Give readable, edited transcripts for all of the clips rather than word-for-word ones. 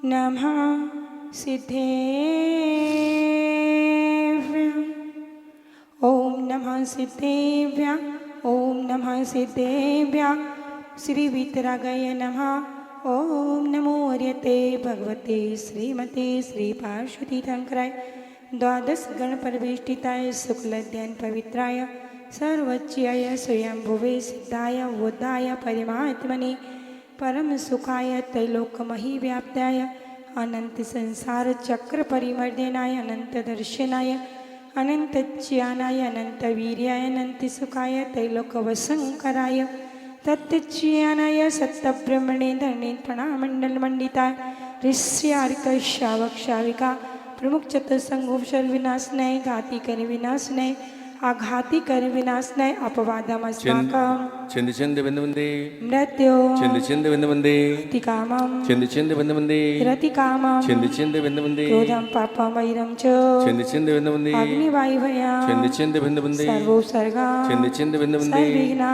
नमः सिद्धेभ्यः। ओम नमः सिद्धेभ्यः। ओम नमः सिद्धेभ्यः। श्री वीतरागाय नमः। ओम नमो हर्यते भगवते श्रीमते श्री पार्वती शंकराय द्वादश गण परिवेष्टिताय शुक्लध्यान पवित्राय सर्वज्ञाय स्वयंभुवे सिद्धाय बोधाय परमात्मने परम सुखाय त्रैलोकमही व्याप्ताय अनंत संसार चक्र परिमर्दनाय अनंत दर्शनाय अनंत ज्ञानाय अनंत वीर्याय अनंत सुखाय त्रैलोकवसंकराय तत्ज्ञानाय सत्यब्रह्मणे धरणे प्रणामंडल मंडिताय ऋष्यार्क श्रावक श्राविका प्रमुख चतुसंगोपशर विनाशनाय घाती कर विनाशनाय आघाती कर विनाशनाय अपवादमस्माकं चिंद चिंद बिंद बिंदे मृत्यु चिंद चिंद बिंद बिंदे रतिकामं चिंद चिंद बिंद बिंदे रतिकामं चिंद चिंद बिंद बिंदे क्रोधं पापं वैरं च चिंद चिंद बिंद बिंदे अग्निवायुभया चिंद चिंद बिंद बिंदे सर्वोत्सर्गा चिंद चिंद बिंद बिंदे सर्वविघ्ना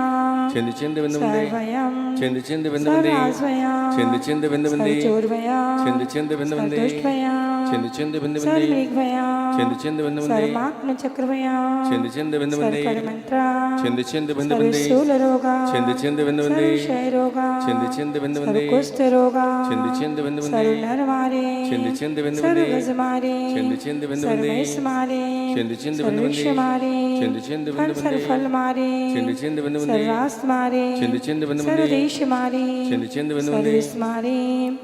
चिंद चिंद बिंद बिंदे सर्वयं चिंद चिंद बिंद बिंदे सर्वास्वया चिंद चिंद बिंद बिंदे सर्वचोर्वया चिंद चिंद बिंद बिंदे सर्वदुष्टवया चिंद चिंद बिंद बिंदे सर्ववेगवया चिंद चिंद बिंद बिंदे सर्वात्मचक्रवया चिंद चिंद बिंद बिंदे सर्वपरमंत्रा चिंद चिंद बिंद बिंदे सर्वशूलरोगा चिंद चिंद बिंद बिंदे सर्वक्षयरोगा चिंद चिंद बिंद बिंदे सर्वकुष्ठरोगा चिंद चिंद बिंद बिंदे सर्वनरमारे चिंद चिंद बिंद बिंदे सर्वगजमारे चिंद चिंद बिंद बिंदे सर्वैस्मारे चिंद चिंद बिंद बिंदे सर्वक्षमारे चिंद चिंद बिंद बिंदे सर्वफलमारे चिंद चिंद बिंद बिंदे सर्वास्मारे चिंद चिंद बिंद बिंदे सर्वदेशमारे चिंद चिंद बिंद बिंदे सर्वस्मारे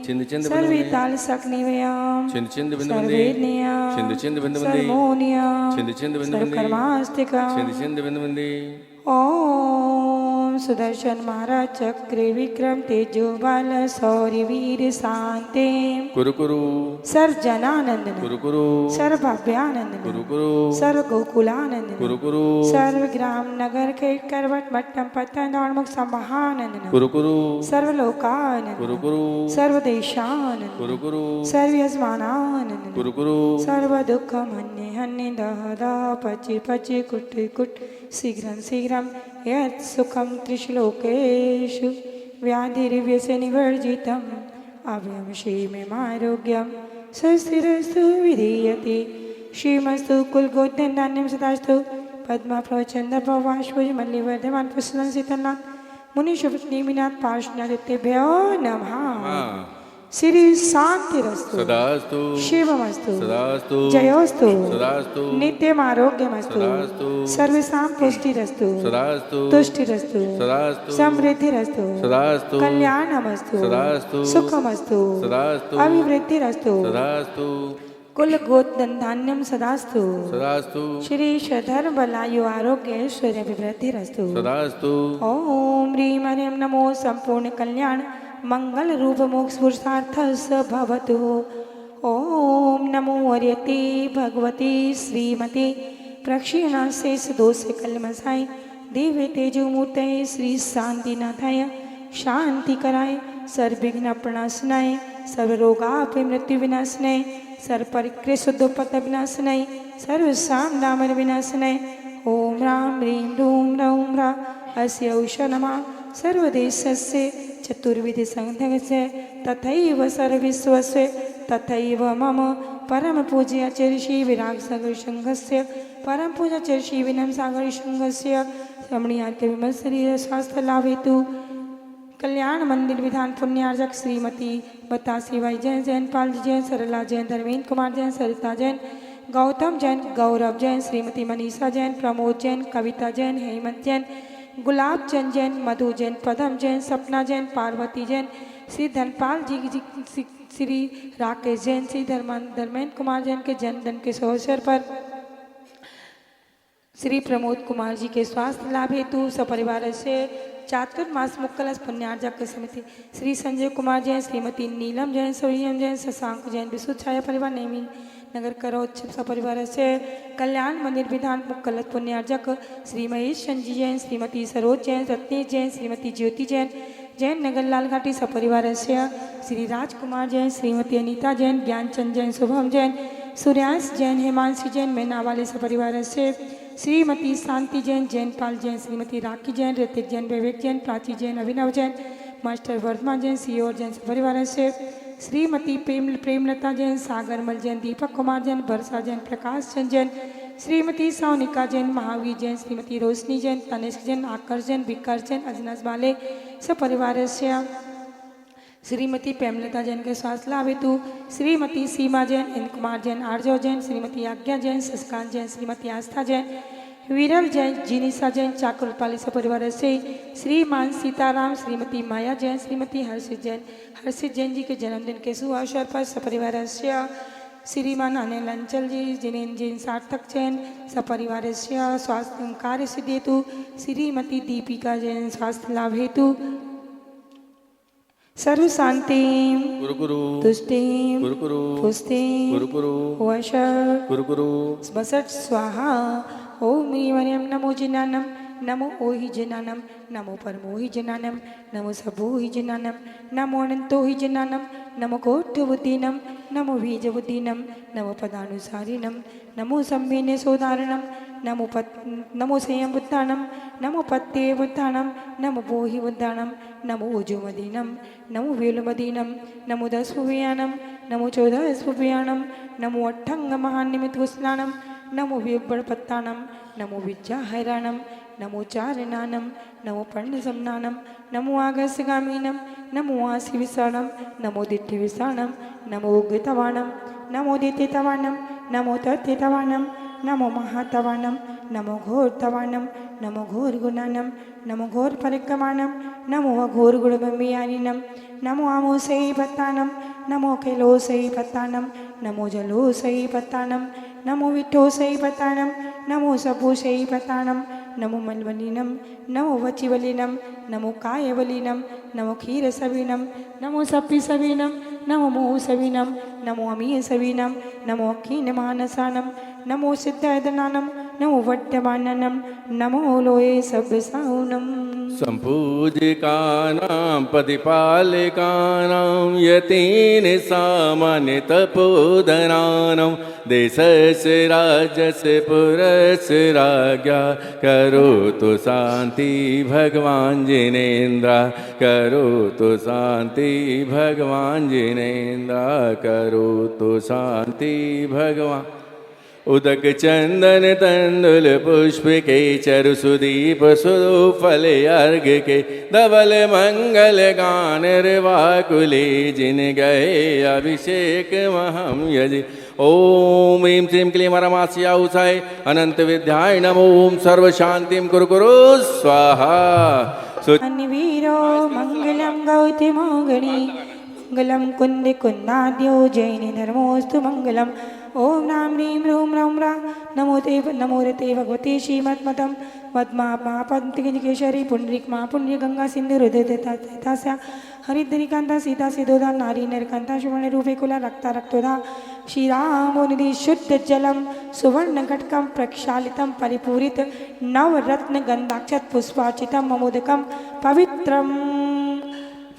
चिंद चिंद बिंद बिंदे सर्वेताल सक्निवयम् चिंद चिंद बिंद बिंदे सर्वेज्ञया चिंद चिंद बिंद बिंदे सर्वमोनिया चिंद चिंद बिंद बिंदे सर्वकर्मास्तिका चिंद चिंद बिंद बिंदे ओम सुदर्शन महाराज चक्रे विक्रम तेजो बाल शौर्य वीर शांति कुरु कुरु सर्व जनानंदन कुरु कुरु सर्व भव्यानंदन कुरु कुरु सर्व गोकुलानंदन कुरु कुरु सर्व ग्राम नगर खेट करवट मट्टम पतन दौड़मुख समाहानंदन कुरु कुरु सर्व लोकानंदन कुरु कुरु सर्व देशानंदन कुरु कुरु सर्व यजमानानंदन कुरु कुरु सर्व दुःखम हन्ये हन्ये दह दह पचि पचि कुट कुट शीघ्रं शीघ्रं यत् सुखं त्रिश्लोकेषु व्याधिर्व्यसनिवर्जितम् अभयं श्रीममारोग्यं स्वस्तिरस्तु विधीयते श्रीमस्तु कुलगोत्रधान्यं सदास्तु पद्मप्रवचन्दर्भवाश्वमल्लिवर्धमान पुष्पं शीतलनाथ मुनिशुभनीमिनाथ पार्श्वनाथेभ्यो नमः। श्री शांतिरस्तु सदास्तु शिवमस्तु सदास्तु जयोस्तु सदास्तु नित्यम आरोग्यमस्तु सदास्तु सर्वेषां पुष्टिरस्तु सदास्तु तुष्टिरस्तु सदास्तु समृद्धिरस्तु सदास्तु कल्याणमस्तु सदास्तु सुखमस्तु सदास्तु अभिवृद्धिरस्तु सदास्तु कुल गोत्र धान्यम सदास्तु सदास्तु श्री श्रधर बलायु आरोग्य ऐश्वर्य अभिवृद्धिरस्तु सदास्तु ओम ह्रीं हरिं नमो संपूर्ण कल्याण मंगल रूप मोक्ष पुरुषार्थ स भवतु। ओम नमो हर्यते भगवते श्रीमते प्रक्षीणाशेष दोष कलमसाय दिव्य तेजोमूर्तये श्री शांतिनाथाय शांति कराय सर्वविघ्न प्रणाशनाय सर्वरोगाप मृत्यु विनाशनाय सर्वपरिक्र शुद्धोपत विनाशनाय सर्वसाम दामन विनाशनाय ओम राम ह्रीं रूम रौम रा अस्य उषा नमः सर्वदेशस्य चतुर्विधि संघस्य तथैव सर्वविश्वस्य तथैव मम परम पूज्याचार्य श्री विराग सागर संघस्य परम पूज्याचार्य श्री विनम सागर संघस्य रमणीयार्क विमल शरीर स्वास्थ्य लाभेतु कल्याण मंदिर विधान पुण्यार्जक श्रीमती बतासी बाई जैन जैन पाल जैन सरला जैन धर्मेंद्र कुमार जैन सरिता जैन गौतम जैन गौरव जैन श्रीमती मनीषा जैन प्रमोद जैन कविता जैन हेमंत जैन गुलाब चंद जैन मधु जैन पदम जैन सपना जैन पार्वती जैन श्री धनपाल जी श्री राकेश जैन श्री धर्मेंद्र कुमार जैन के जन्मदिन के अवसर पर श्री प्रमोद कुमार जी के स्वास्थ्य लाभ हेतु सपरिवार से चातुर्मास मुक्कलस पुण्यार्जक समिति श्री संजय कुमार जैन श्रीमती नीलम जैन सोहियम जैन शशांक जैन विशुद्ध छाया परिवार नेमी नगर करोत्सव सपरिवार से कल्याण मंदिर विधान मुक्कलत पुण्यार्जक श्री महेश संजी जैन श्रीमती सरोज जैन रत्नेश जैन श्रीमती ज्योति जैन जैन नगर लाल घाटी सपरिवार से श्री राजकुमार जैन श्रीमती अनीता जैन ज्ञानचंद जैन शुभम जैन सूर्यांश जैन हेमांशी जैन मैनावाले सपरिवार से श्रीमती शांति जैन जैनपाल जैन श्रीमती राखी जैन ऋतिक जैन विवेक जैन प्राची जैन अभिनव जैन मास्टर वर्धमान जैन सीओर जैन परिवार से श्रीमती प्रेमलता जैन, सागरमल जैन, दीपक कुमार जैन, वर्षा जैन, प्रकाश चंद जैन, श्रीमती सोनिका जैन, महावीर जैन, श्रीमती रोशनी जैन, तनिष्क जैन, आकर्ष जैन, विकर्ष जैन, अजनस बाले सपरिवारस्य श्रीमती प्रेमलता जैन के स्वास्थ्य लाभ हेतु श्रीमती सीमा जैन, इंद्र कुमार जैन, आर्जव जैन, श्रीमती आज्ञा जैन, शशिकांत जैन, श्रीमती आस्था जैन, विरल जैन, जिनिसा जैन, चाकुरपाली सपरिवार से श्रीमान सीताराम, श्रीमती माया जैन, श्रीमती हर्षित जैन जी के जन्मदिन के शुभ अवसर पर सपरिवार से श्रीमान अनिल अंचल जी, जिनेन्द्र जैन, सार्थक जैन सपरिवार से स्वास्थ्य कार्य सिद्धि हेतु श्रीमती दीपिका जैन, स्वास्थ्य लाभ हेतु सर्व शांति गुरु गुरु तुष्टि गुरु गुरु पुष्टि गुरु गुरु वश गुरु गुरु बसट स्वाहा। ओम ह्रीं नमो जिनानम, नमो ओहि जनानम, नमो परमोहि जनानम, नमो सबोहि जनानम, नमो अनंतोहि जनानम, नमो कोट्यवुद्दीनम, नमो बीजवुद्दीनम, नमो पदानुसारिणम, नमो सम्मेने सोदारणम, नमो संयम बुद्धानम, नमो पत्ते बुद्धानम, नमो बोहि बुद्धानम, नमो ओजुमदीनम, नमो वेलुमदीनम, नमो दस्फुव्यानम, नमो चौदस्फुव्यानम, नमो अट्ठंग महानिमित्तस्नानम, नमो विब्बड़पत्तानम, नमो विद्याहैराणम, नमो चारणानम, नमो पर्णसमनानम, नमो आगस्यगामीनम, नमो आसिविसाणम, नमो दिट्ठिविसाणम, नमो उग्रतवाणम, नमो दित्तितवाणम, नमो तत्तितवाणम, नमो महातवाणम, नमो घोरतवाणम, नमो घोर गुणानम, नमो घोर परिक्रमाणम, नमो अघोर गुणबम्बियानिनम, नमो आमोसई पत्तानम, नमो कैलोसई पत्तानम, नमो जलोसई पत्तानम, नमो विठोसई पत्तानम, नमो सबोसई पत्तानम, नमो मलवलिनम, नमो वचिवलिनम, नमो कायवलिनम, नमो क्षीरसविनम, नमो सप्पिसविनम, नमो मोहसविनम, नमो अमीयसविनम, नमो अक्षीणमानसानम, नमो सिद्धैदनानम, नमो वड्डमाननम, नमो लोये सब्बसाउनम। सम्पूजिकानां प्रतिपालिकानां यतीन सामान्य तपोधनानां देशस्य राज्यस्य पुरस्य राज्ञा करोतु शान्ति भगवान् जिनेन्द्र, करोतु शान्ति भगवान् जिनेन्द्र, करोतु शान्ति भगवान्। उदक चंदन तंदुल पुष्प के चरु सुदीप सुफल अर्घ के धवल मंगल गान वाकुले जिन गए अभिषेक महम यजि। ओम ह्रीं श्रीं क्लीं परमास्या उषाय अनंत विद्याय नमो। ओम सर्व शांतिं कुरु कुरु स्वाहा। अन्वीरो मंगलम गौतमो गणी, मंगलम कुंद कुंदाद्यो जैन धर्मोस्तु मंगलम। ओम राम ह्रीं रूम रम रा नमो रते भगवते श्रीमद्मतम पद्मापद्मकेशरी पुंडरीक मा पुण्य गंगा सिंधु हृदय हरिद्रिकांता सीता सिद्धोदा नारी नरकांता सुवर्ण रूपे कुला रक्ता रक्तोदा श्रीरामो निधि शुद्ध जलम सुवर्ण घटकम प्रक्षालितम परिपूरित नवरत्न गंधाक्षत पुष्पाचितम ममोदकम पवित्रम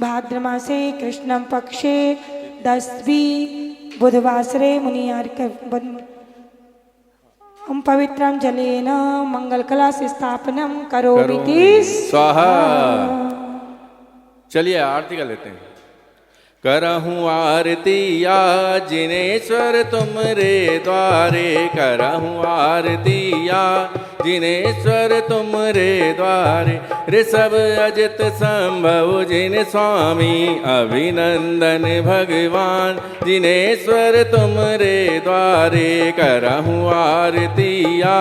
भाद्रमासे कृष्णम पक्षे दस्वी बुधवासरे मुनियार्क पवित्रम जलेन मंगलकला स्थापनम करोमीति स्वाहा। चलिए आरती कर लेते हैं। करहूँ आरती या जिनेश्वर तुमरे द्वारे, करहूँ आरती या जिनेश्वर तुमरे द्वारे। ऋषभ अजित संभव जिन स्वामी अभिनंदन भगवान, जिनेश्वर तुमरे द्वारे। करहूँ आरती या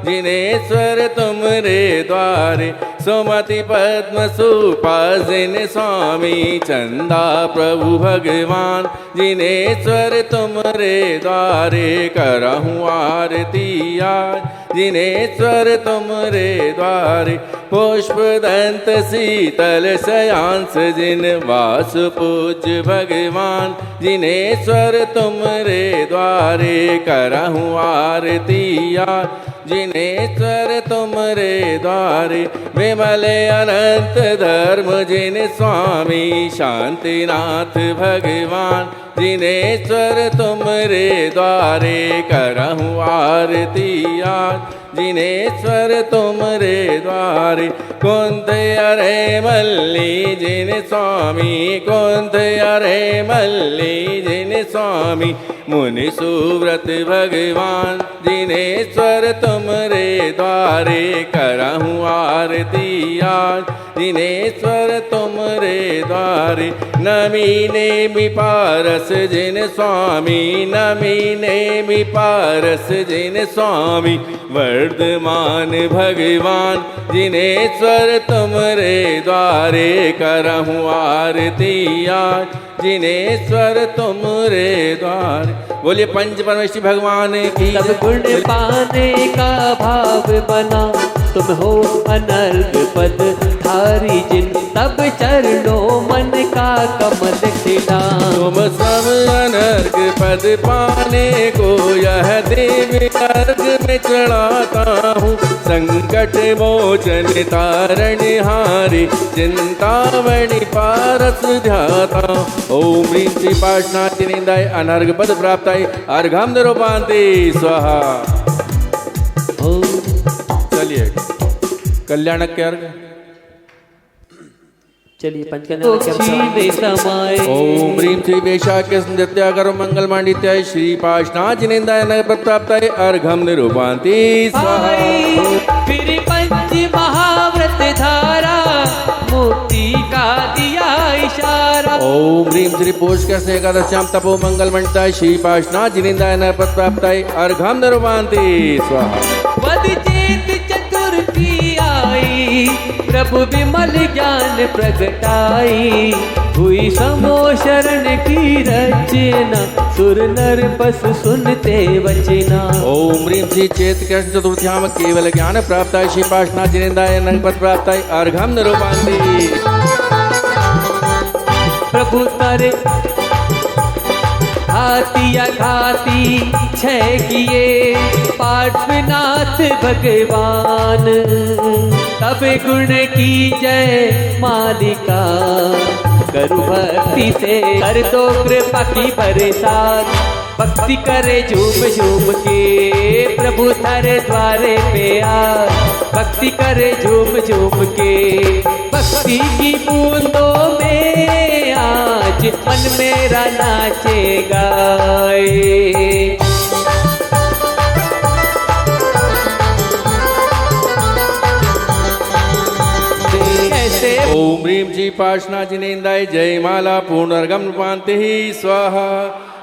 जिनेश्वर तुमरे द्वारे। सुमति पद्म सुपासिन स्वामी चंदा प्रभु भगवान, जिनेश्वर तुमरे द्वारे। करहूँ आरती आज जिनेश्वर तुमरे द्वारे। पुष्प दंत शीतल शयांस जिन वास पूज्य भगवान, जिनेश्वर तुमरे द्वारे। करहूँ आरती आज जिनेश्वर तुमरे द्वारे। विमल अनंत धर्म जिन स्वामी शांतिनाथ भगवान, जिनेश्वर तुमरे द्वारे। करहूँ आरती आज जिनेश्वर तुमरे द्वारे कुंत अरे मल्ली जिन स्वामी कुंत अरे मल्ली जिन स्वामी मुनि सुव्रत भगवान जिनेश्वर तुमरे द्वारे करहूँ आरती आज जिनेश्वर तुमरे द्वारे नमीने मी पारस जिन स्वामी नमीने मी पारस जिन स्वामी वर्धमान भगवान जिनेश्वर तुमरे द्वारे करहूँ आरती आज जिनेश्वर तुमरे द्वारे। बोलिए पंच परमेश्वर भगवान की। तब गुण पाने का भाव बना तुम हो अनर्घ पद धारी जिन तब चरणों मन का कमल खिला। तुम सब अनर्घ पद पाने को यह देवी अर्घ में चढ़ाता हूँ संकट मोचन तारण हारी चिंतामणि पारस ध्याता। ओम ह्रीं श्री पार्श्वनाथ निंदाय अनर्घ पद प्राप्ताय अर्घम निरूपान्ते स्वाहा। चलिए कल्याणक के अर्घ। चलिए पंचकन्या समाए। ओम ह्रीं श्री वैशाख्य संध्या करो मंगल मांडित्याय श्री पार्श्वनाथ जिनेन्द्राय नगर प्राप्ताय अर्घम निरूपान्ते स्वाहा। फिर पंच महाव्रत धारा मुक्ति का दिया इशारा। ओम ह्रीं श्री पोषकृष्ण एकादश्याम तपो मंगल मंडिताय श्री पार्श्वनाथ जिनेन्द्राय नगर प्राप्ताय अर्घम निरूपान्ते स्वाहा। पद चेत चतुर्थी आई प्रभु विमल ज्ञान प्रगटाई हुई समो शरण की रचना सुर नर पशु सुनते वचना। ओम ह्रीं श्री चेत कृष्ण चतुर्थ्याम केवल ज्ञान प्राप्ताय श्री पार्श्वनाथ जिनेन्द्राय नगर प्राप्ताय अर्घम निरूपान्ते। प्रभु तारे घातिया घाती छह किए पार्श्वनाथ भगवान तब गुण की जय मालिका करु भक्ति से कर दो कृपा की बरसात। भक्ति करे झूम झूम के प्रभु थारे द्वारे पे आ भक्ति करे झूम झूम के भक्ति की बूंदों में आज मन मेरा नाचेगा। ओम ह्रीं श्री पार्श्वनाथ जिनेन्द्राय जय माला पूर्ण अर्घम निरूपान्ते स्वाहा।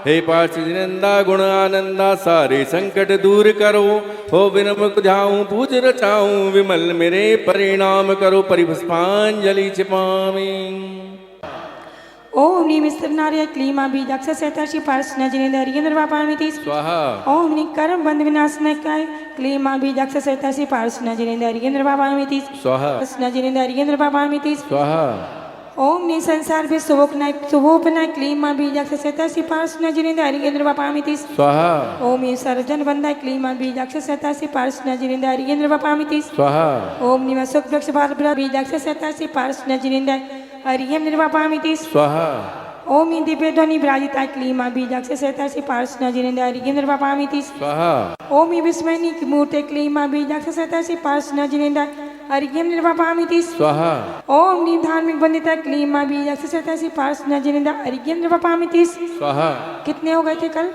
हे पार्श्व जिनेन्द्रा गुण आनंदा सारे संकट दूर करो हो विनम्र जाऊं पूज रचाऊं विमल मेरे परिणाम करो परिपुष्पांजलि छिपामी। ओम नीम स्तनार्य क्लीमा बीजाक्ष सेताशी पार्श्वनाथ जिनेन्द्राय निर्वापामिति स्वाहा। ओम निकरम बंद विनाशनकाय क्लीमा बीजाक्ष सेताशी पार्श्वनाथ जिनेन्द्राय निर्वापामिति स्वाहा। पार्श्वनाथ जिनेन्द्राय निर्वापामिति स्वाहा। ओम नि संसार भी शुभोपनाय क्लीमा बीजाक्ष सेताशी पार्श्वनाथ जिनेन्द्राय निर्वापामिति स्वाहा। ओम ये सर्वजन बंदाय क्लीमा बीजाक्ष सेताशी पार्श्वनाथ जिनेन्द्राय निर्वापामिति स्वाहा। ओम निम सुख वृक्ष बाल बीजाक्ष सेताशी पार्श्वनाथ जिनेन्द्राय अर्घ्यम निर्वापामिति स्वाहा। ओम दिव्य ध्वनि विराजिता क्लीमा बीजाक्ष सेताशी पार्श्वनाथ जिनेन्द्राय अर्घ्यम निर्वापामिति स्वाहा। ओम विस्मयनी मूर्ते क्लीमा बीजाक्ष सेताशी पार्श्वनाथ जिनेन्द्राय अर्घ्यम निर्वापामिति स्वाहा। ओम धार्मिक बंदिता क्लीमा बीजाक्ष सेताशी पार्श्वनाथ जिनेन्द्राय अर्घ्यम निर्वापामिति स्वाहा। कितने हो गए थे कल?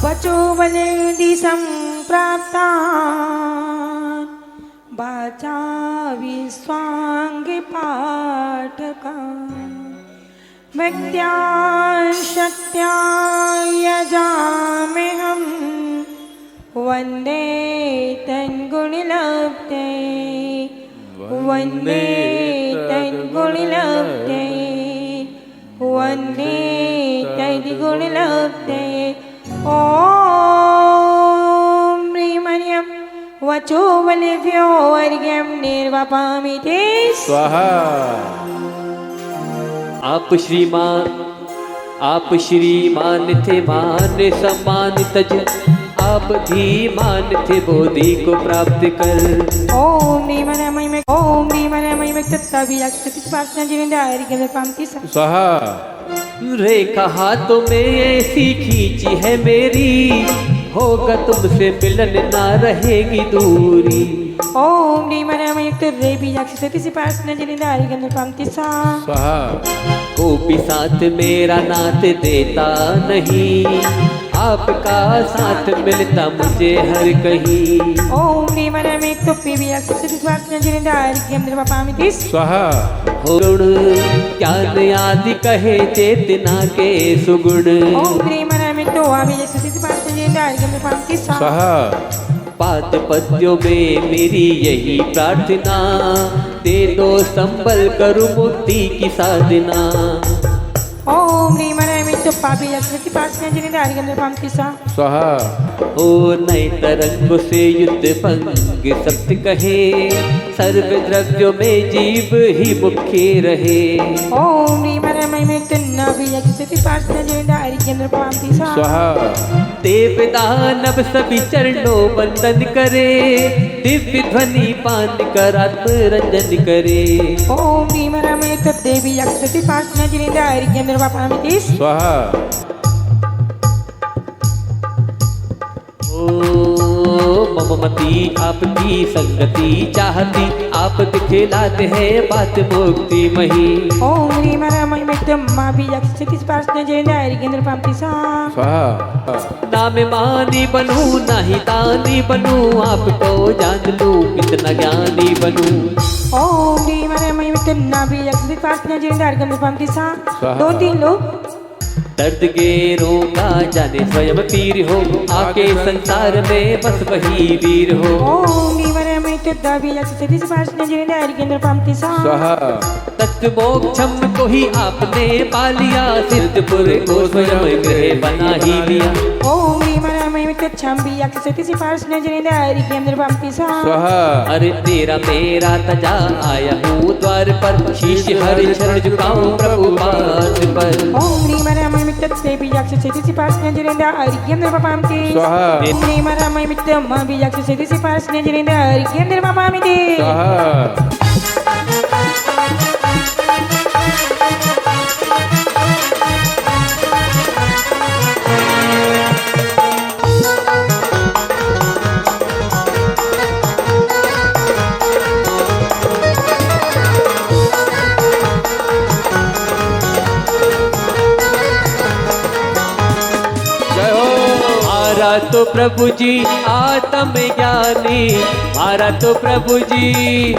बचो बले दिशं प्राप्ता बाचा विश्वांग पाठका व्यक्त्या शक्त्या यजामि हम वंदे तन्गुणिलब्धे वंदे तन्गुणिलब्धे वंदे तद्गुणिलब्धे। ओम ह्रीं वचो बलेभ्यो अर्घ्यम निर्वापामिति स्वाहा। आप श्रीमान थे मान सम्मान तज आप धीमान थे बोधि को प्राप्त कर। ओम नीमनमय तत्ता बीजाक्ष पार्श्वनाथ जिनेन्द्राय अर्घ्यम निर्वापामिति स्वाहा। रेखा हाथों में ऐसी खींची है मेरी होगा तुमसे मिलन ना रहेगी दूरी। ओम ह्रीं रमयुक्त रेबी अक्षति सिपास नजरिंदारी गंध पंक्ति सा स्वाहा को भी साथ मेरा नाथ देता नहीं, आपका साथ मिलता मुझे हर कहीं। ओम ह्रीं रमयुक्त पीबी अक्षति सिपास नजरिंदारी गंध पामिति स्वाहा गुण ज्ञान आदि कहे चेतना के सुगुण। ओम ह्रीं रमयुक्त वाबी अक्षति सिपास नजरिंदारी गंध पंक्ति सा स्वाहा पाद पद्यों में मेरी यही प्रार्थना, दे दो संबल करूं मुक्ति की साधना। ओम ह्रीं रमयुक्त पाबी अक्षति सिपास नजरिंदारी गंध पंक्ति सा स्वाहा ओ नए तरंगों से युद्ध भंग सप्त कहे, सर्व द्रव्यों में जीव ही मुख्य रहे। ओम ह्रीं रमयुक्त नबी अक्षति सिपास नजरिंदारी गंध पंक्ति सा स्वाहा देव दानव सभी चरणों वंदन करे, दिव्य ध्वनि पान कर आत्मरंजन करे। ओम ह्रीं रमयुक्त देवी अक्षति सिपास नजरिंदारी गंध पामिति स्वाहा ओ ममती आपकी संगति चाहती, आप दिखलाते हैं बात मुक्ति मही। ओम ह्रीं रमयुक्त माबी अक्षति सिपास नजरिंदारी गंध पंक्ति सा स्वाहा ना मैं मानी बनूं ना ही दानी बनूं, आपको जान लूं कितना ज्ञानी बनूं। ओम ह्रीं रमयुक्त नाभि अक्षति सिपास नजरिंदारी गंध पंक्ति सा दो तीन लोग दर्द गेरों का जाने स्वयं पीर हो, आके संसार में बस वही वीर हो। ओम ह्रीं रमयुक्त दाभि अक्षति सिपास नजरिंदारी गंध पंक्ति सा स्वाहा तत्व मोक्षम को ही आपने पा लिया, सिद्धपुर को स्वयं गृह बना ही लिया। ओम ह्रीं रमयुक्त छंबी अक्षति सिपास नजरिंदारी गंध पंक्ति सा स्वाहा अरे तेरा मेरा तजा आया हूँ द्वार पर, शीश हरि शरण झुकाऊं प्रभु पाद पर। ओम ह्रीं रमयुक्त देवी अक्षति सिपास नजरिंदारी गंध पंक्ति स्वाहा ओम ह्रीं रमयुक्त माभि अक्षति सिपास नजरिंदारी गंध पामिति स्वाहा जय हो मारा तो प्रभु जी आत्म ज्ञानी, मारा तो प्रभु जी,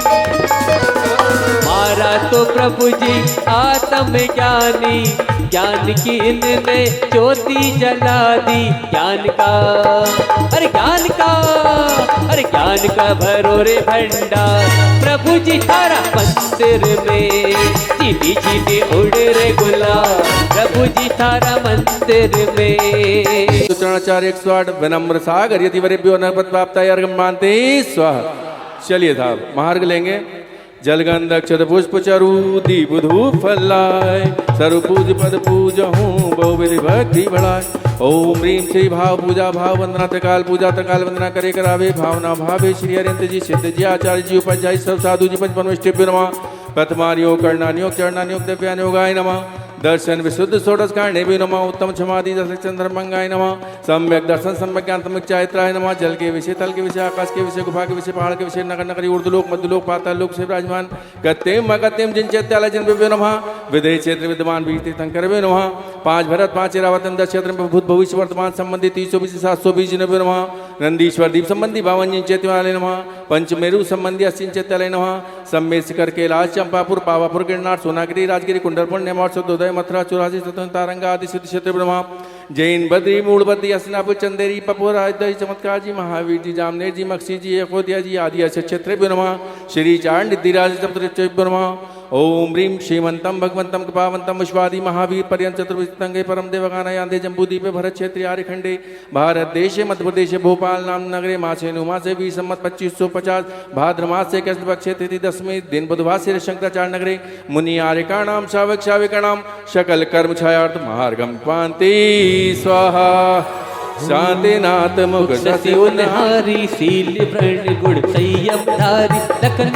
मारा तो प्रभु जी आत्म ज्ञानी, ज्ञान की इनने ज्योति जला दी। ज्ञान का अरे ज्ञान का अरे ज्ञान का भरो रे भंडार, प्रभु जी थारा मंदिर में जीवी जीवी उड़ रे गुलाब, प्रभु जी थारा मंदिर में। चरणाचार्य 108 विनम्र सागर यदि वरेभ्यो न पदप्राप्ताय अर्घ्यं मान्ते स्वाहा। चलिए साहब महार्घ लेंगे। जलगंध अक्षत पुष्प चरु दीप धूप फलाय, सर्व पूज पद पूजहूँ बहु विधि भक्ति बढ़ाए। ओम ह्रीं श्री भाव पूजा भाव वंदना त्रिकाल पूजा त्रिकाल वंदना करे करावे, भावना भावे श्री हरियंत जी सिद्ध जी आचार्य जी उपाध्याय सब साधु जी पंचपरमेष्टिभ्यो नमः। पद्मार्यो कर्णान्यो चरणान्यो दिव्यान्योगाय नमः। दर्शन विशुद्ध षोडश कारणे भी नमः। उत्तम क्षमादि चंद्र मंगाय नमः। सम्यक दर्शन सम्यक ज्ञान सम्यक चारित्राय नमः। जल के विषय तल के विषय आकाश के विषय गुफा के विषय पहाड़ के विषय नगर नगरी ऊर्ध्वलोक मध्यलोक पाताल लोक से विराजमान गत्यम अगत्यम जिन चैत्यालय जिन विभ्यो नमः। विदेह क्षेत्र विद्यमान बीते तंकरवे नमः। 5 भरत 5 एरावत 10 क्षेत्र में भूत भविष्य वर्तमान संबंधी 320 720 नभ्यो नमः। नंदीश्वर दीप संबंधी 52 जिन चैत्यालय नमः। पंचमेरु संबंधी 80 चैत्यालय नमः। सम्मेद शिखर कैलाश चंपापुर पावापुर गिरनार सोनागिरी राजगिरी कुंडलपुर नेमार सदोदय मथुरा 84 तारंगा आदि सिद्ध क्षेत्र ब्रह्मा जैन बद्री मूल बद्री असनापुर चंदेरी पपुर राजदही चमत्कार जी महावीर जी जामनेर जी मक्सी जी यकोदिया जी आदि ऐसे क्षेत्र ब्रह्मा श्री चांड दिराज ब्रह्मा। ओम ह्रीं श्रीमंतम भगवंतम कृपावंतम विश्वादि महावीर पर्यंत चतुर्वितंगे परम देवगाना यादे जम्बूदीपे भरत क्षेत्रीय आर्यखंडे भारत देशे मध्य प्रदेशे भोपाल नाम नगरे मासे नुमासे 20 सम्मत 2550 भाद्र मासे कृष्ण पक्षे तिथि 10वें दिन बुधवार से शंकराचार्य नगरे मुनि आर्यकाणाम शावक शाविकाणाम सकल कर्म छायार्थ महार्गम पान्ति स्वाहा। शांतिनाथ मुख शशि उनहारी शील वर्ण गुण संयम धारी लखन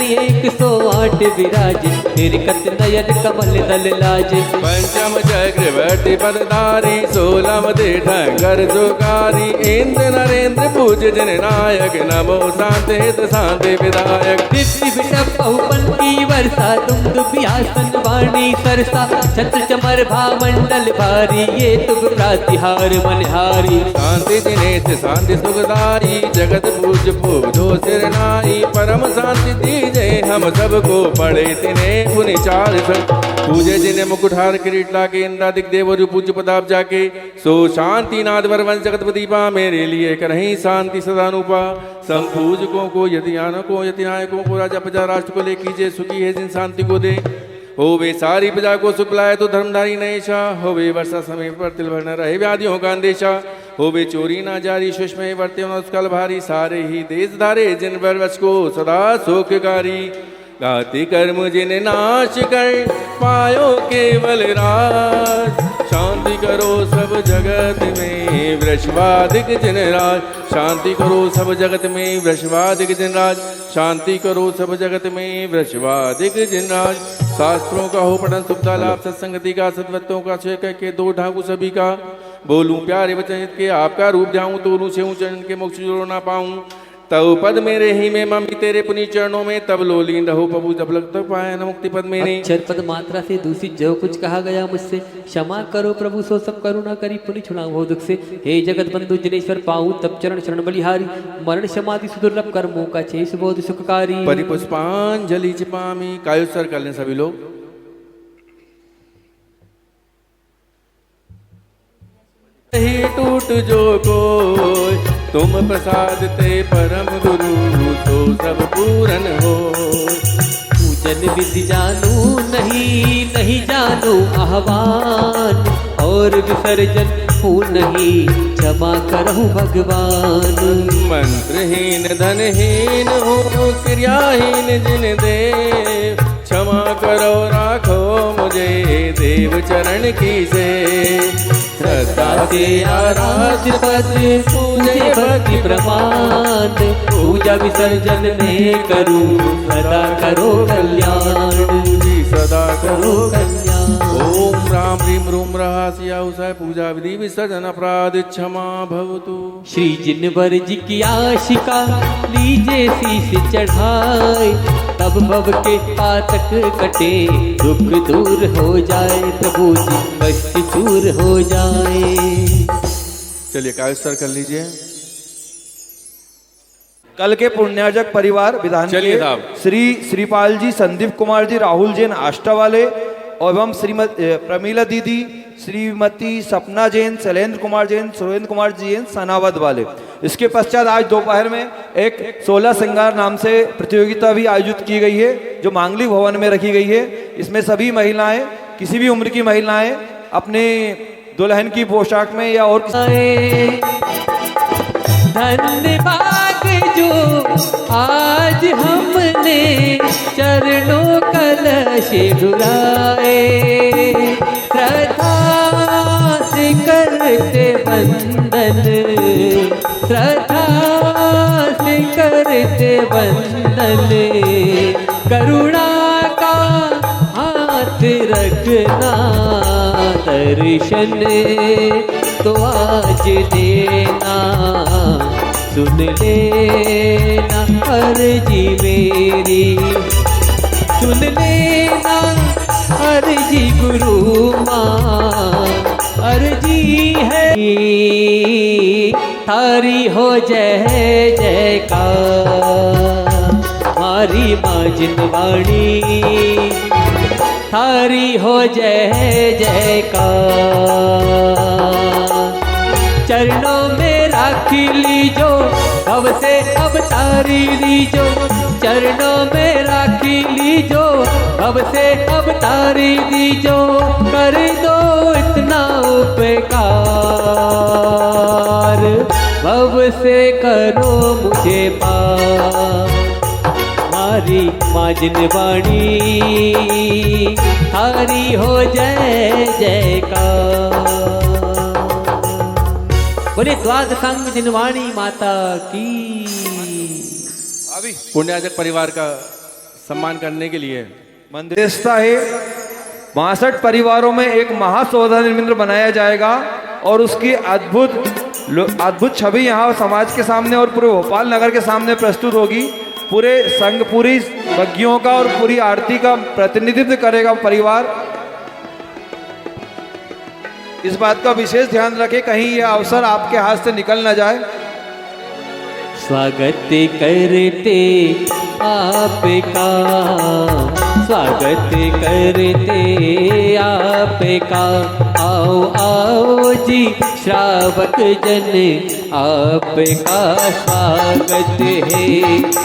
108 विराज निर्कत नयन कमल दल लाज पंचम चक्रवर्ती पदधारी 16 तीर्थंकर जोकारी इंद्र नरेंद्र पूज्य जन नायक नमो शांति हित शांति विधायक दिव्य विषम बहुपन की वर्षा तुम दुबियासन वाणी सरसा छत्र चमर भामंडल भारी ये तुम प्रातिहार मनहारी शांति दिनेश शांति सुखदाई जगत पूज पूजो सिर नाई परम शांति दीजे हम सबको पढ़े तिने पुनि 4 पूजे जिन्हें मुकुटहार किरीट लाके इंद्रादिक देवर पूज्य पदाप जाके सो शांति नाद वरवंश जगतपति पा मेरे लिए करहीं शांति सदानुपा संपूजकों को यतियानकों यतिनायकों को राजा प्रजा राष्ट्र को ले कीजिए सुखी है जिन शांति को दे हो वे सारी प्रजा को सुख लाए तो धर्मधारी नैशा हो वे वर्षा समय पर तिल भर न रहे व्याधियों का अंदेशा हो वे चोरी ना जारी सुषमय वर्ते उसकल भारी सारे ही देश धारे जिन वर्ष को सदा सुखकारी गाति कर्म जिन नाश कर पायो केवल राज शांति करो सब जगत में वृषवादिक जिन राज शांति करो सब जगत में वृषवादिक जिन राज शांति करो सब जगत में वृषवादिक जिन राज शास्त्रों का हो पठन सुखदा लाभ सत्संगति का सद्वत्तों का छह कह के 2 ढाकू सभी का बोलूं प्यारे वचन के आपका रूप जाऊं तो ऊंचे चरण के मोक्ष जोड़ ना पाऊं तब पद मेरे ही में मम्मी तेरे पुनी चरणों में तब लोलीन रहो प्रभु जब लग तक पाए न मुक्ति पद मेरे अक्षर पद मात्रा से दूषित जो कुछ कहा गया मुझसे क्षमा करो प्रभु सो सब करुणा करी पुनि छुड़ाओ हो दुख से हे जगत बंधु जिनेश्वर पाऊं तब चरण शरण बलिहारी मरण समाधि सुदुर्लभ कर्मों का चेस बोध सुखकारी परिपुष्पांजलि चिपामी कायुसर कर लें सभी लोग ही टूट जो कोई तुम प्रसाद ते परम गुरु तो सब पूरन हो पूजन विधि जानू नहीं जानू आह्वान और विसर्जन हो नहीं क्षमा करहु भगवान मंत्रहीन धनहीन हो क्रियाहीन जिन देव क्षमा करो राखो मुझे देव चरण की से श्रद्धा से आराध्य पद पूजे भक्ति प्रमाण पूजा विसर्जन में करूं सदा करो कल्याण जी सदा करो कल्याण ओम राम ह्रीम रूम रहासिया उषा पूजा विधि विसर्जन अपराध क्षमा भवतु श्री जिनवर जी की आशिका लीजे शीश चढ़ाए तब भव के पातक कटे दुख दूर हो जाए प्रभु जी कष्ट दूर हो जाए चलिए कायस्तर कर लीजिए कल के पुण्यार्जक परिवार विधान चलिए के साहब। श्री श्रीपाल जी संदीप कुमार जी राहुल जैन आष्टा वाले एवं श्रीमती प्रमीला दीदी श्रीमती सपना जैन शैलेंद्र कुमार जैन सुरेंद्र कुमार जी जैन सनावद वाले। इसके पश्चात आज दोपहर में एक 16 श्रृंगार नाम से प्रतियोगिता भी आयोजित की गई है जो मांगलिक भवन में रखी गई है। इसमें सभी महिलाएं किसी भी उम्र की महिलाएं अपने दुल्हन की पोशाक में या और धन्यवाद जो आज हमने चरणों कलश ढुराए श्रद्धा से करते वंदन श्रद्धा से करते वंदन करुणा का हाथ रखना दर्शन तो आज देना सुन लेना अर्जी मेरी सुन लेना अर्जी गुरु माँ अर्जी है थारी हो जय जयकार हमारी माँ जिनवाणी थारी हो जय जयकार चरणों में राखी लीजो भव से अब तारी लीजो चरणों में राखी लीजो भव से अब तारी लीजो कर दो इतना उपकार भव से करो मुझे पार हमारी माँ जिनवाणी थारी हो जय जयकार। बोले द्वादशांग जिनवाणी माता की। अभी पुण्याजक परिवार का सम्मान करने के लिए मंदिरस्था है 62 परिवारों में एक महासौदा निर्मित बनाया जाएगा और उसकी अद्भुत छवि यहाँ समाज के सामने और पूरे भोपाल नगर के सामने प्रस्तुत होगी। पूरे संघ पूरी बग्गियों का और पूरी आरती का प्रतिनिधित्व करेगा परिवार। इस बात का विशेष ध्यान रखें कहीं यह अवसर आपके हाथ से निकल न जाए। स्वागत करते आपका, स्वागत करते आपका। आओ आओ जी श्रावक जन आपका स्वागत है।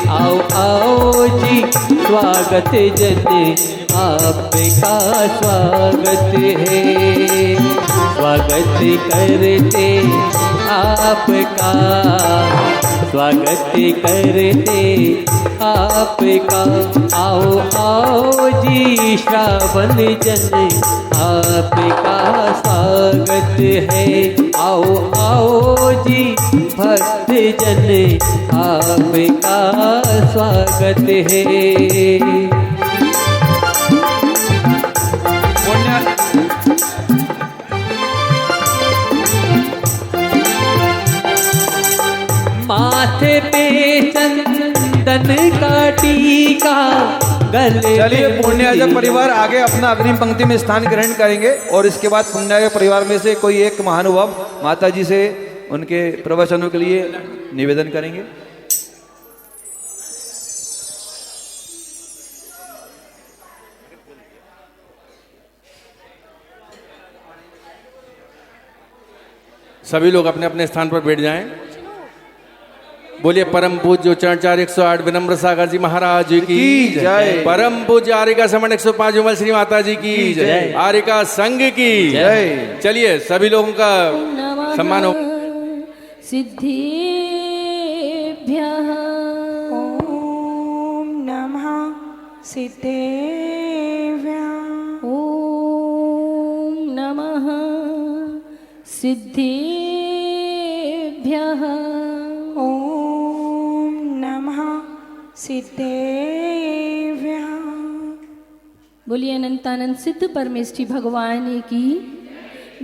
आओ आओ जी स्वागत जन आपका स्वागत है। स्वागत करते आपका, स्वागत करते आपका। आओ आओ जी श्रावण जन आपका स्वागत है। आओ आओ जी भक्त जन आपका स्वागत है। माथे पे चंदन का टीका, गले। चलिए पुण्याजक परिवार आगे अपना अग्रिम पंक्ति में स्थान ग्रहण करेंगे और इसके बाद पुण्याजक परिवार में से कोई एक महानुभाव माता जी से उनके प्रवचनों के लिए निवेदन करेंगे। सभी लोग अपने अपने स्थान पर बैठ जाएं। बोलिए परम पूज्य चरणचार्य 108 विनम्र सागर जी महाराज की जय। परम पूज्य आर्यका समण 105 विमल श्री माता जी की जय। आर्यका संघ की जय। चलिए सभी लोगों का सम्मान हो। सिद्धेभ्यः ॐ नमः सिद्धेभ्यः। ॐ नमः सिद्धेभ्यः। ॐ नमः सिद्धेभ्यः। बोलिए अनंतानंद सिद्ध परमेष्ठी भगवान की।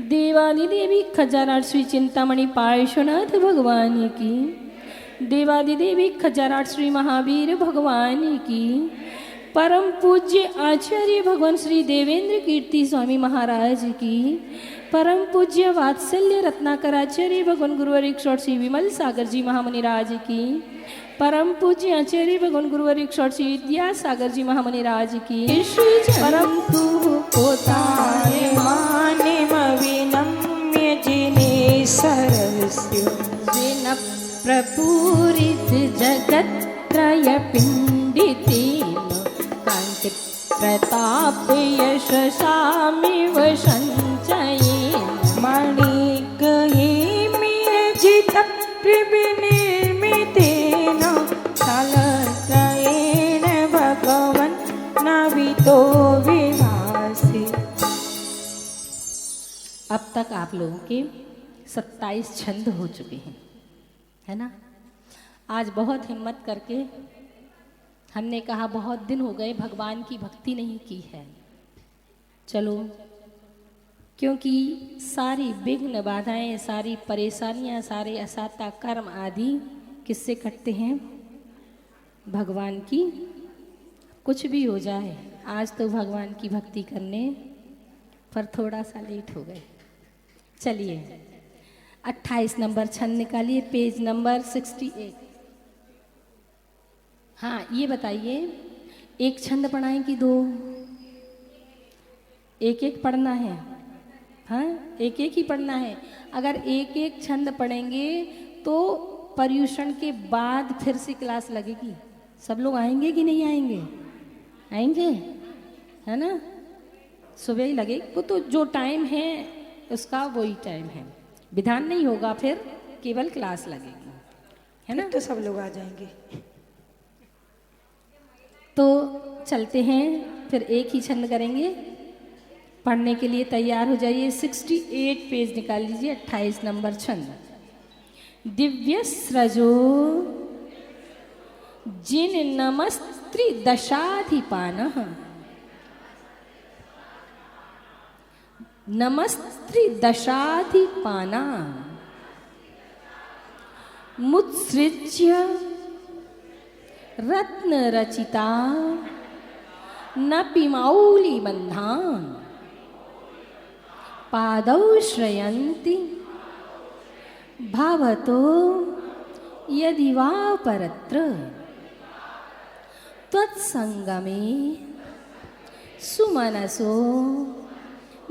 देवादिदेवी खजाराट श्री चिंतामणि पार्श्वनाथ भगवान की। देवादिदेवी खजाराट श्री महावीर भगवान की। परम पूज्य आचार्य भगवान श्री देवेंद्र कीर्ति स्वामी महाराज की। परम पूज्य वात्सल्य रत्नाकराचार्य भगवान गुरुवर श्री विमल सागर जी महामुनि राज की। परम पूज्य आचार्य भगवान गुरुवर श्री विद्या सागर जी महामुनि राज की। श्री परम पोताय मानिम विनम्य जिने सरस्य स्वेन प्रपूरित जगत्त्रय पिण्डितेन कान्ति प्रताप यशसामिव सञ्चयेन मणिगहिमिर्जित निर्मितेन कालत्रयेण भगवन् नवितो विभासि। अब तक आप लोगों के 27 छंद हो चुके हैं, है ना। आज बहुत हिम्मत करके हमने कहा बहुत दिन हो गए भगवान की भक्ति नहीं की है। चलो, क्योंकि सारी विघ्न बाधाएं, सारी परेशानियां, सारे असाता कर्म आदि किससे कटते हैं? भगवान की। कुछ भी हो जाए, आज तो भगवान की भक्ति करने पर थोड़ा सा लेट हो गए। चलिए 28 नंबर छंद निकालिए, पेज नंबर 68। हाँ, ये बताइए, एक छंद पढ़ाएं कि दो? एक एक पढ़ना है। हाँ, एक एक ही पढ़ना है। अगर एक एक छंद पढ़ेंगे तो पर्यूषण के बाद फिर से क्लास लगेगी। सब लोग आएंगे कि नहीं आएंगे? आएंगे, है ना। सुबह ही लगे, वो तो जो टाइम है उसका वही टाइम है। विधान नहीं होगा, फिर केवल क्लास लगेगी, है ना। तो सब लोग आ जाएंगे। तो चलते हैं, फिर एक ही छंद करेंगे। पढ़ने के लिए तैयार हो जाइए। 68 पेज निकाल लीजिए, 28 नंबर छंद। दिव्य स्रजो जिन नमस्त्रि दशाधिपानः नमस्त्रि दशाधिपाना मुत्सृज्य रत्न रचिता नपिमौली बंधान पादौ श्रयन्ति भावतो यदि वा परत्र त्वत्संगमे सुमनसो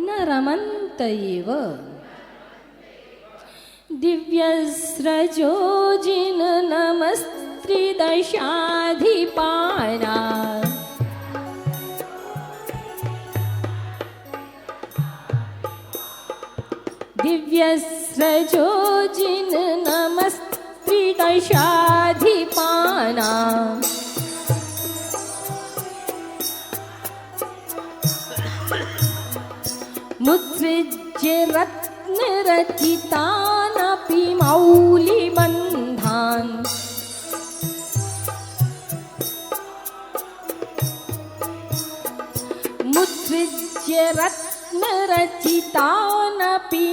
न रमन्त एव दिव्यस्रजो जिन नमस्त्रिदशाधिपाना दिव्यस्रजो जिन नमस्त्रिदशाधिपाना मुत्सृज्य रत्नरचितानपि मौलिबन्धान् मुत्सृज्य रत्नरचितानपि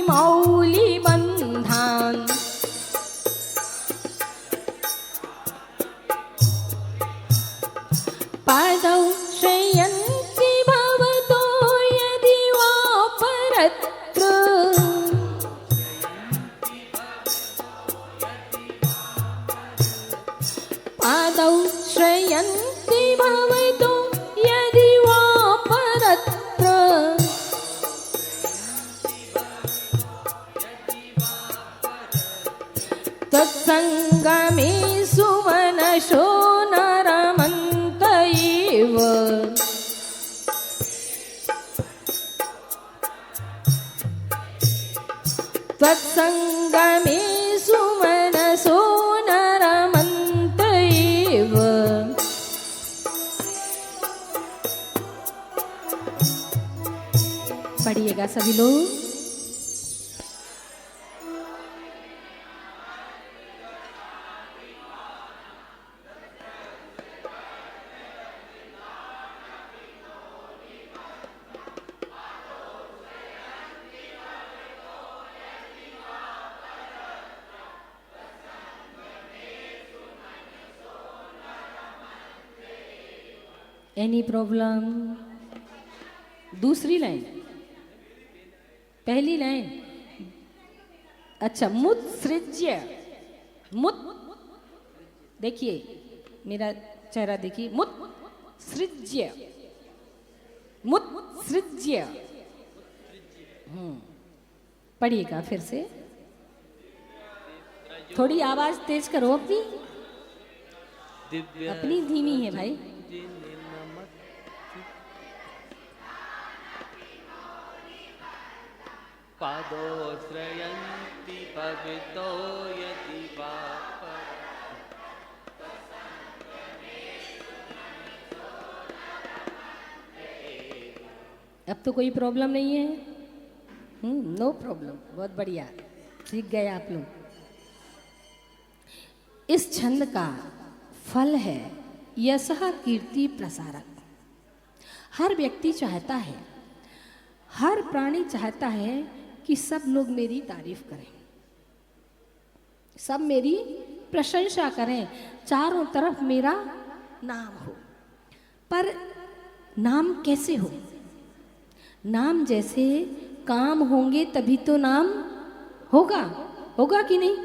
मौलिबन्धान् पादौ श्रयन्ति भवतो यदि वा परत्र पादौ श्रयन्ति भवतो यदि वा परत्र तत्संगमे सुमनसो न रमन्त एव तत्संगमे सुमनसो न रमन्त एव पढ़िएगा सभी लोग। Any problem? दूसरी लाइन, पहली लाइन। अच्छा, मुत्सृज्य, मुत, देखिए मेरा चेहरा देखिए, मुत्सृज्य, मुत्सृज्य। पढ़िएगा फिर से, थोड़ी आवाज तेज करो अपनी, अपनी धीमी है भाई। पादो श्रयन्ति भवतो यदि वा अब तो कोई प्रॉब्लम नहीं है? नो प्रॉब्लम, बहुत बढ़िया, सीख गए आप लोग। इस छंद का फल है यशः कीर्ति प्रसारक। हर व्यक्ति चाहता है, हर प्राणी चाहता है कि सब लोग मेरी तारीफ करें, सब मेरी प्रशंसा करें, चारों तरफ मेरा नाम हो। पर नाम कैसे हो? नाम जैसे काम होंगे तभी तो नाम होगा, होगा कि नहीं?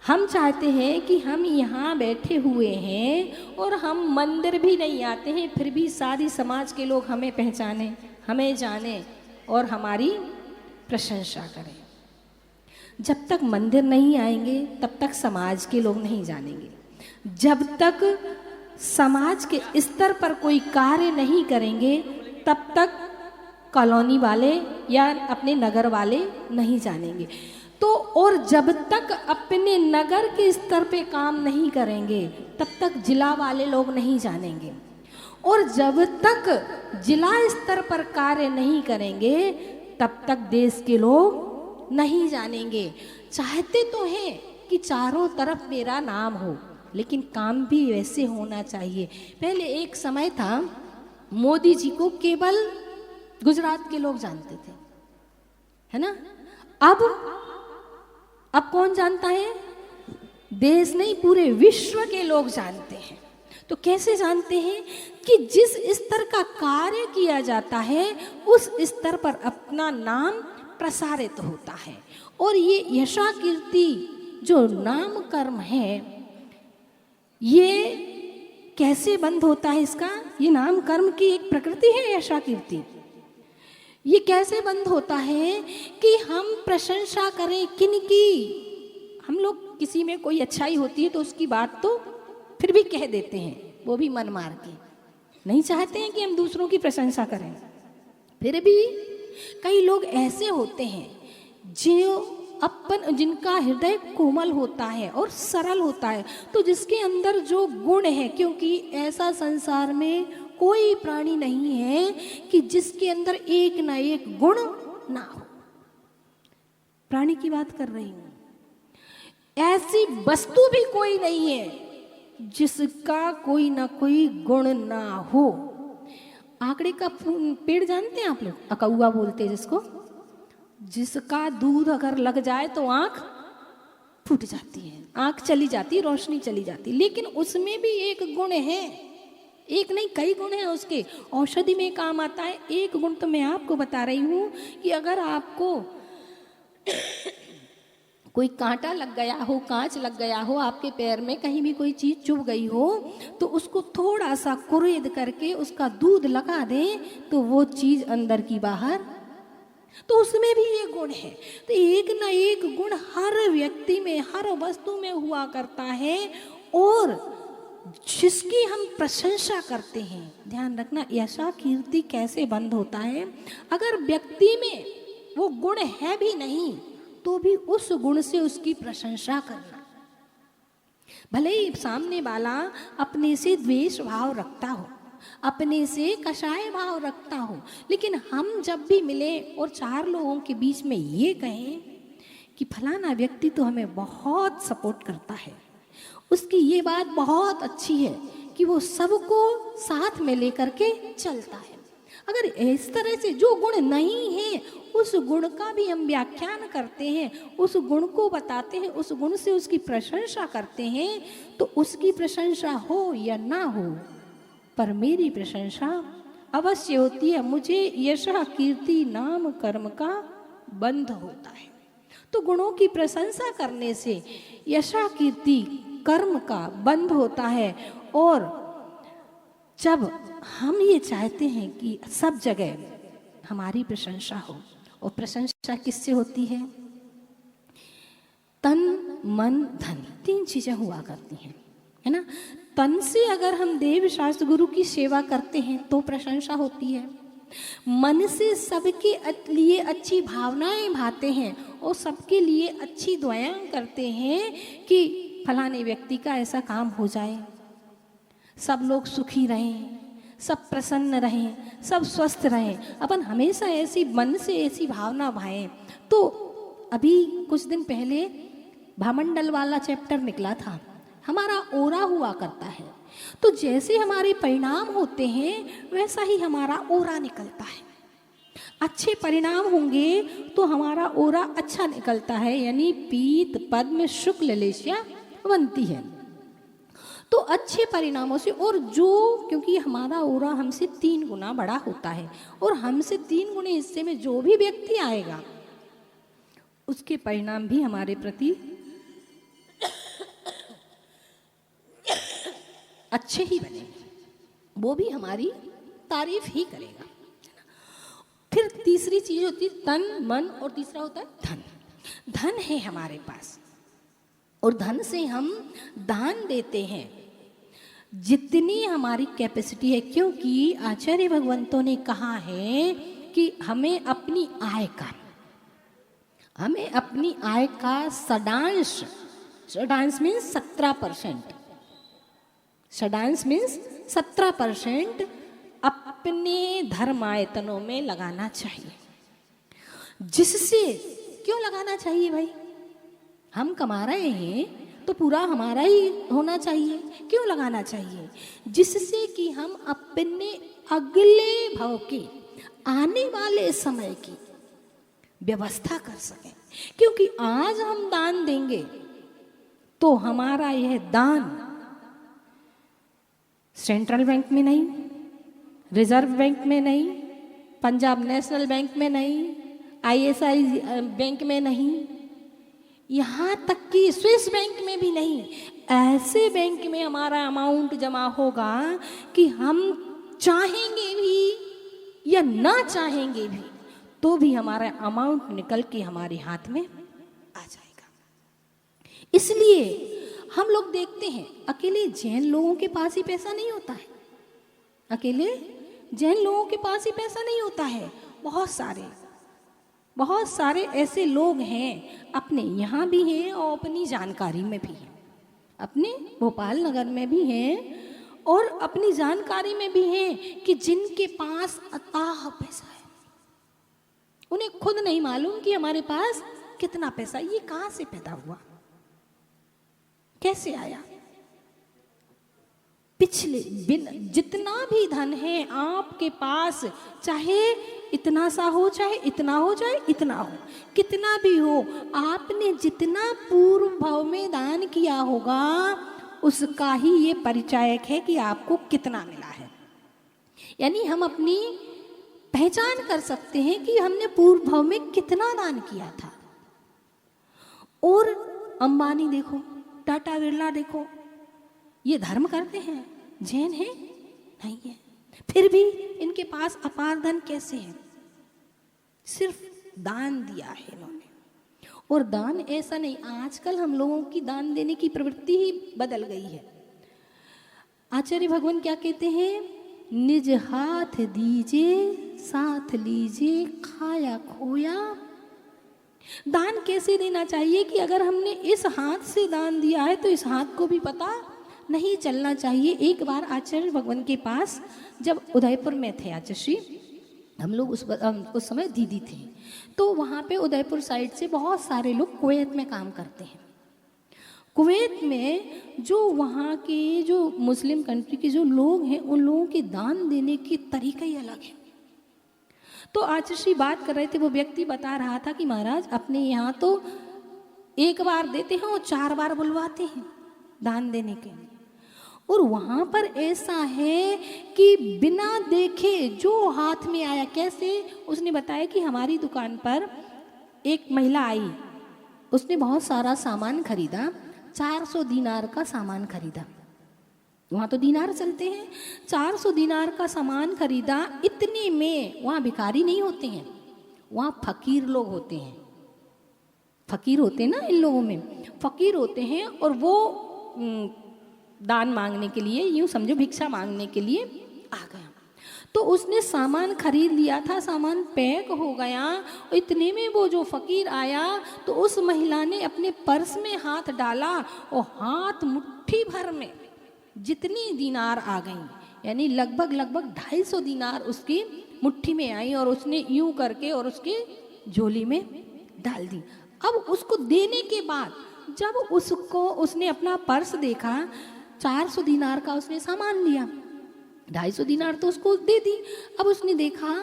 हम चाहते हैं कि हम यहाँ बैठे हुए हैं और हम मंदिर भी नहीं आते हैं, फिर भी सारी समाज के लोग हमें पहचाने, हमें जाने और हमारी प्रशंसा करें। जब तक मंदिर नहीं आएंगे तब तक समाज के लोग नहीं जानेंगे। जब तक समाज के स्तर पर कोई कार्य नहीं करेंगे तब तक कॉलोनी वाले या अपने नगर वाले नहीं जानेंगे। तो और जब तक अपने नगर के स्तर पे काम नहीं करेंगे तब तक जिला वाले लोग नहीं जानेंगे, और जब तक जिला स्तर पर कार्य नहीं करेंगे तब तक देश के लोग नहीं जानेंगे। चाहते तो हैं कि चारों तरफ मेरा नाम हो, लेकिन काम भी वैसे होना चाहिए। पहले एक समय था, मोदी जी को केवल गुजरात के लोग जानते थे, है ना। अब कौन जानता है? देश नहीं, पूरे विश्व के लोग जानते हैं। तो कैसे जानते हैं? कि जिस स्तर का कार्य किया जाता है उस स्तर पर अपना नाम प्रसारित होता है। और ये यशा कीर्ति जो नाम कर्म है, ये कैसे बंद होता है इसका? ये नाम कर्म की एक प्रकृति है यशा कीर्ति। ये कैसे बंद होता है कि हम प्रशंसा करें किनकी? हम लोग किसी में कोई अच्छाई होती है तो उसकी बात तो फिर भी कह देते हैं, वो भी मन मार के। नहीं चाहते हैं कि हम दूसरों की प्रशंसा करें। फिर भी कई लोग ऐसे होते हैं जिनका हृदय कोमल होता है और सरल होता है, तो जिसके अंदर जो गुण है, क्योंकि ऐसा संसार में कोई प्राणी नहीं है कि जिसके अंदर एक ना एक गुण ना हो। प्राणी की बात कर रही हूं। ऐसी वस्तु भी कोई नहीं है जिसका कोई ना कोई गुण ना हो। आंकड़े का पेड़ जानते हैं आप लोग? अकौआ बोलते हैं जिसको, जिसका दूध अगर लग जाए तो आंख फूट जाती है, आंख चली जाती, रोशनी चली जाती। लेकिन उसमें भी एक गुण है, एक नहीं कई गुण हैं उसके, औषधि में काम आता है। एक गुण तो मैं आपको बता रही हूं कि अगर आपको कोई कांटा लग गया हो, कांच लग गया हो, आपके पैर में कहीं भी कोई चीज चुभ गई हो, तो उसको थोड़ा सा कुरेद करके उसका दूध लगा दें तो वो चीज अंदर की बाहर, तो उसमें भी ये गुण है। तो एक ना एक गुण हर व्यक्ति में, हर वस्तु में हुआ करता है, और जिसकी हम प्रशंसा करते हैं। ध्यान रखना, यशा कीर्ति कैसे बंद होता है? अगर व्यक्ति में वो गुण है भी नहीं तो भी उस गुण से उसकी प्रशंसा करना। भले ही सामने वाला अपने से द्वेष भाव रखता हो, अपने से कषाय भाव रखता हो, लेकिन हम जब भी मिले और चार लोगों के बीच में ये कहें कि फलाना व्यक्ति तो हमें बहुत सपोर्ट करता है, उसकी ये बात बहुत अच्छी है कि वो सबको साथ में लेकर के चलता है। अगर इस तरह से जो गुण नहीं है उस गुण का भी हम व्याख्यान करते हैं, उस गुण को बताते हैं, उस गुण से उसकी प्रशंसा करते हैं, तो उसकी प्रशंसा हो या ना हो, पर मेरी प्रशंसा अवश्य होती है। मुझे यशा कीर्ति नाम कर्म का बंध होता है। तो गुणों की प्रशंसा करने से यशा कीर्ति कर्म का बंध होता है। और जब हम ये चाहते हैं कि सब जगह हमारी प्रशंसा हो, और प्रशंसा किससे होती है? तन मन धन, तीन चीजें हुआ करती हैं, है ना। तन से अगर हम देव शास्त्र गुरु की सेवा करते हैं तो प्रशंसा होती है। मन से सबके लिए अच्छी भावनाएं भाते हैं और सबके लिए अच्छी दुआएं करते हैं कि फलाने व्यक्ति का ऐसा काम हो जाए, सब लोग सुखी रहें, सब प्रसन्न रहें, सब स्वस्थ रहें। अपन हमेशा ऐसी मन से ऐसी भावना भाएं। तो अभी कुछ दिन पहले भामंडल वाला चैप्टर निकला था, हमारा ओरा हुआ करता है। तो जैसे हमारे परिणाम होते हैं वैसा ही हमारा ओरा निकलता है। अच्छे परिणाम होंगे तो हमारा ओरा अच्छा निकलता है, यानी पीत पद्म शुक्ल लेशिया बनती है। तो अच्छे परिणामों से, और जो क्योंकि हमारा ओरा हमसे 3 गुना बड़ा होता है, और हमसे 3 गुने हिस्से में जो भी व्यक्ति आएगा उसके परिणाम भी हमारे प्रति अच्छे ही बनेंगे, वो भी हमारी तारीफ ही करेगा। फिर तीसरी चीज होती है तन मन, और तीसरा होता है धन। धन है हमारे पास और धन से हम दान देते हैं जितनी हमारी कैपेसिटी है, क्योंकि आचार्य भगवंतों ने कहा है कि हमें अपनी आय का षडांश मीन्स 17%, षडांश मीन्स 17% अपने धर्मायतनों में लगाना चाहिए। जिससे क्यों लगाना चाहिए भाई? हम कमा रहे हैं तो पूरा हमारा ही होना चाहिए, क्यों लगाना चाहिए? जिससे कि हम अपने अगले भव के आने वाले समय की व्यवस्था कर सकें। क्योंकि आज हम दान देंगे तो हमारा यह दान सेंट्रल बैंक में नहीं, रिजर्व बैंक में नहीं, पंजाब नेशनल बैंक में नहीं, ISI बैंक में नहीं, यहाँ तक कि स्विस बैंक में भी नहीं, ऐसे बैंक में हमारा अमाउंट जमा होगा कि हम चाहेंगे भी या ना चाहेंगे भी तो भी हमारा अमाउंट निकल के हमारे हाथ में आ जाएगा। इसलिए हम लोग देखते हैं अकेले जैन लोगों के पास ही पैसा नहीं होता है, अकेले जैन लोगों के पास ही पैसा नहीं होता है। बहुत सारे ऐसे लोग हैं, अपने यहाँ भी हैं और अपनी जानकारी में भी हैं, अपने भोपाल नगर में भी हैं और अपनी जानकारी में भी हैं कि जिनके पास अथाह पैसा है। उन्हें खुद नहीं मालूम कि हमारे पास कितना पैसा, ये कहाँ से पैदा हुआ, कैसे आया। पिछले जितना भी धन है आपके पास, चाहे इतना सा हो, चाहे इतना हो, चाहे इतना हो, कितना भी हो, आपने जितना पूर्व भाव में दान किया होगा उसका ही ये परिचायक है कि आपको कितना मिला है। यानी हम अपनी पहचान कर सकते हैं कि हमने पूर्व भाव में कितना दान किया था। और अंबानी देखो, टाटा बिरला देखो, ये धर्म करते हैं, जैन है नहीं है, फिर भी इनके पास अपार धन कैसे है? सिर्फ दान दिया है इन्होंने। और दान ऐसा नहीं, आजकल हम लोगों की दान देने की प्रवृत्ति ही बदल गई है। आचार्य भगवान क्या कहते हैं? निज हाथ दीजिए साथ लीजिए खाया खोया। दान कैसे देना चाहिए कि अगर हमने इस हाथ से दान दिया है तो इस हाथ को भी पता नहीं चलना चाहिए। एक बार आचार्य भगवान के पास जब उदयपुर में थे आचार्य, हम लोग उस समय दीदी थे, तो वहाँ पे उदयपुर साइड से बहुत सारे लोग कुवैत में काम करते हैं। कुवैत में जो वहाँ के जो मुस्लिम कंट्री के जो लोग हैं, उन लोगों के दान देने की तरीका ही अलग है। तो आचार्य बात कर रहे थे, वो व्यक्ति बता रहा था कि महाराज अपने यहाँ तो एक बार देते हैं और 4 बार बुलवाते हैं दान देने के लिए, और वहाँ पर ऐसा है कि बिना देखे जो हाथ में आया। कैसे? उसने बताया कि हमारी दुकान पर एक महिला आई, उसने बहुत सारा सामान खरीदा, 400 दीनार का सामान खरीदा, वहाँ तो दीनार चलते हैं, 400 दीनार का सामान खरीदा। इतने में वहाँ भिखारी नहीं होते हैं, वहाँ फकीर लोग होते हैं, फकीर होते हैं ना, इन लोगों में फकीर होते हैं, और वो दान मांगने के लिए, यूँ समझो भिक्षा मांगने के लिए आ गया। तो उसने सामान खरीद लिया था, सामान पैक हो गया, और इतने में वो जो फकीर आया तो उस महिला ने अपने पर्स में हाथ डाला और हाथ मुट्ठी भर में जितनी दीनार आ गई, यानी लगभग 250 दीनार उसकी मुट्ठी में आई, और उसने यूं करके और उसके झोली में डाल दी। अब उसको देने के बाद जब उसने अपना पर्स देखा, 400 दीनार का उसने सामान लिया, 250 दीनार तो उसको दे दी। अब उसने देखा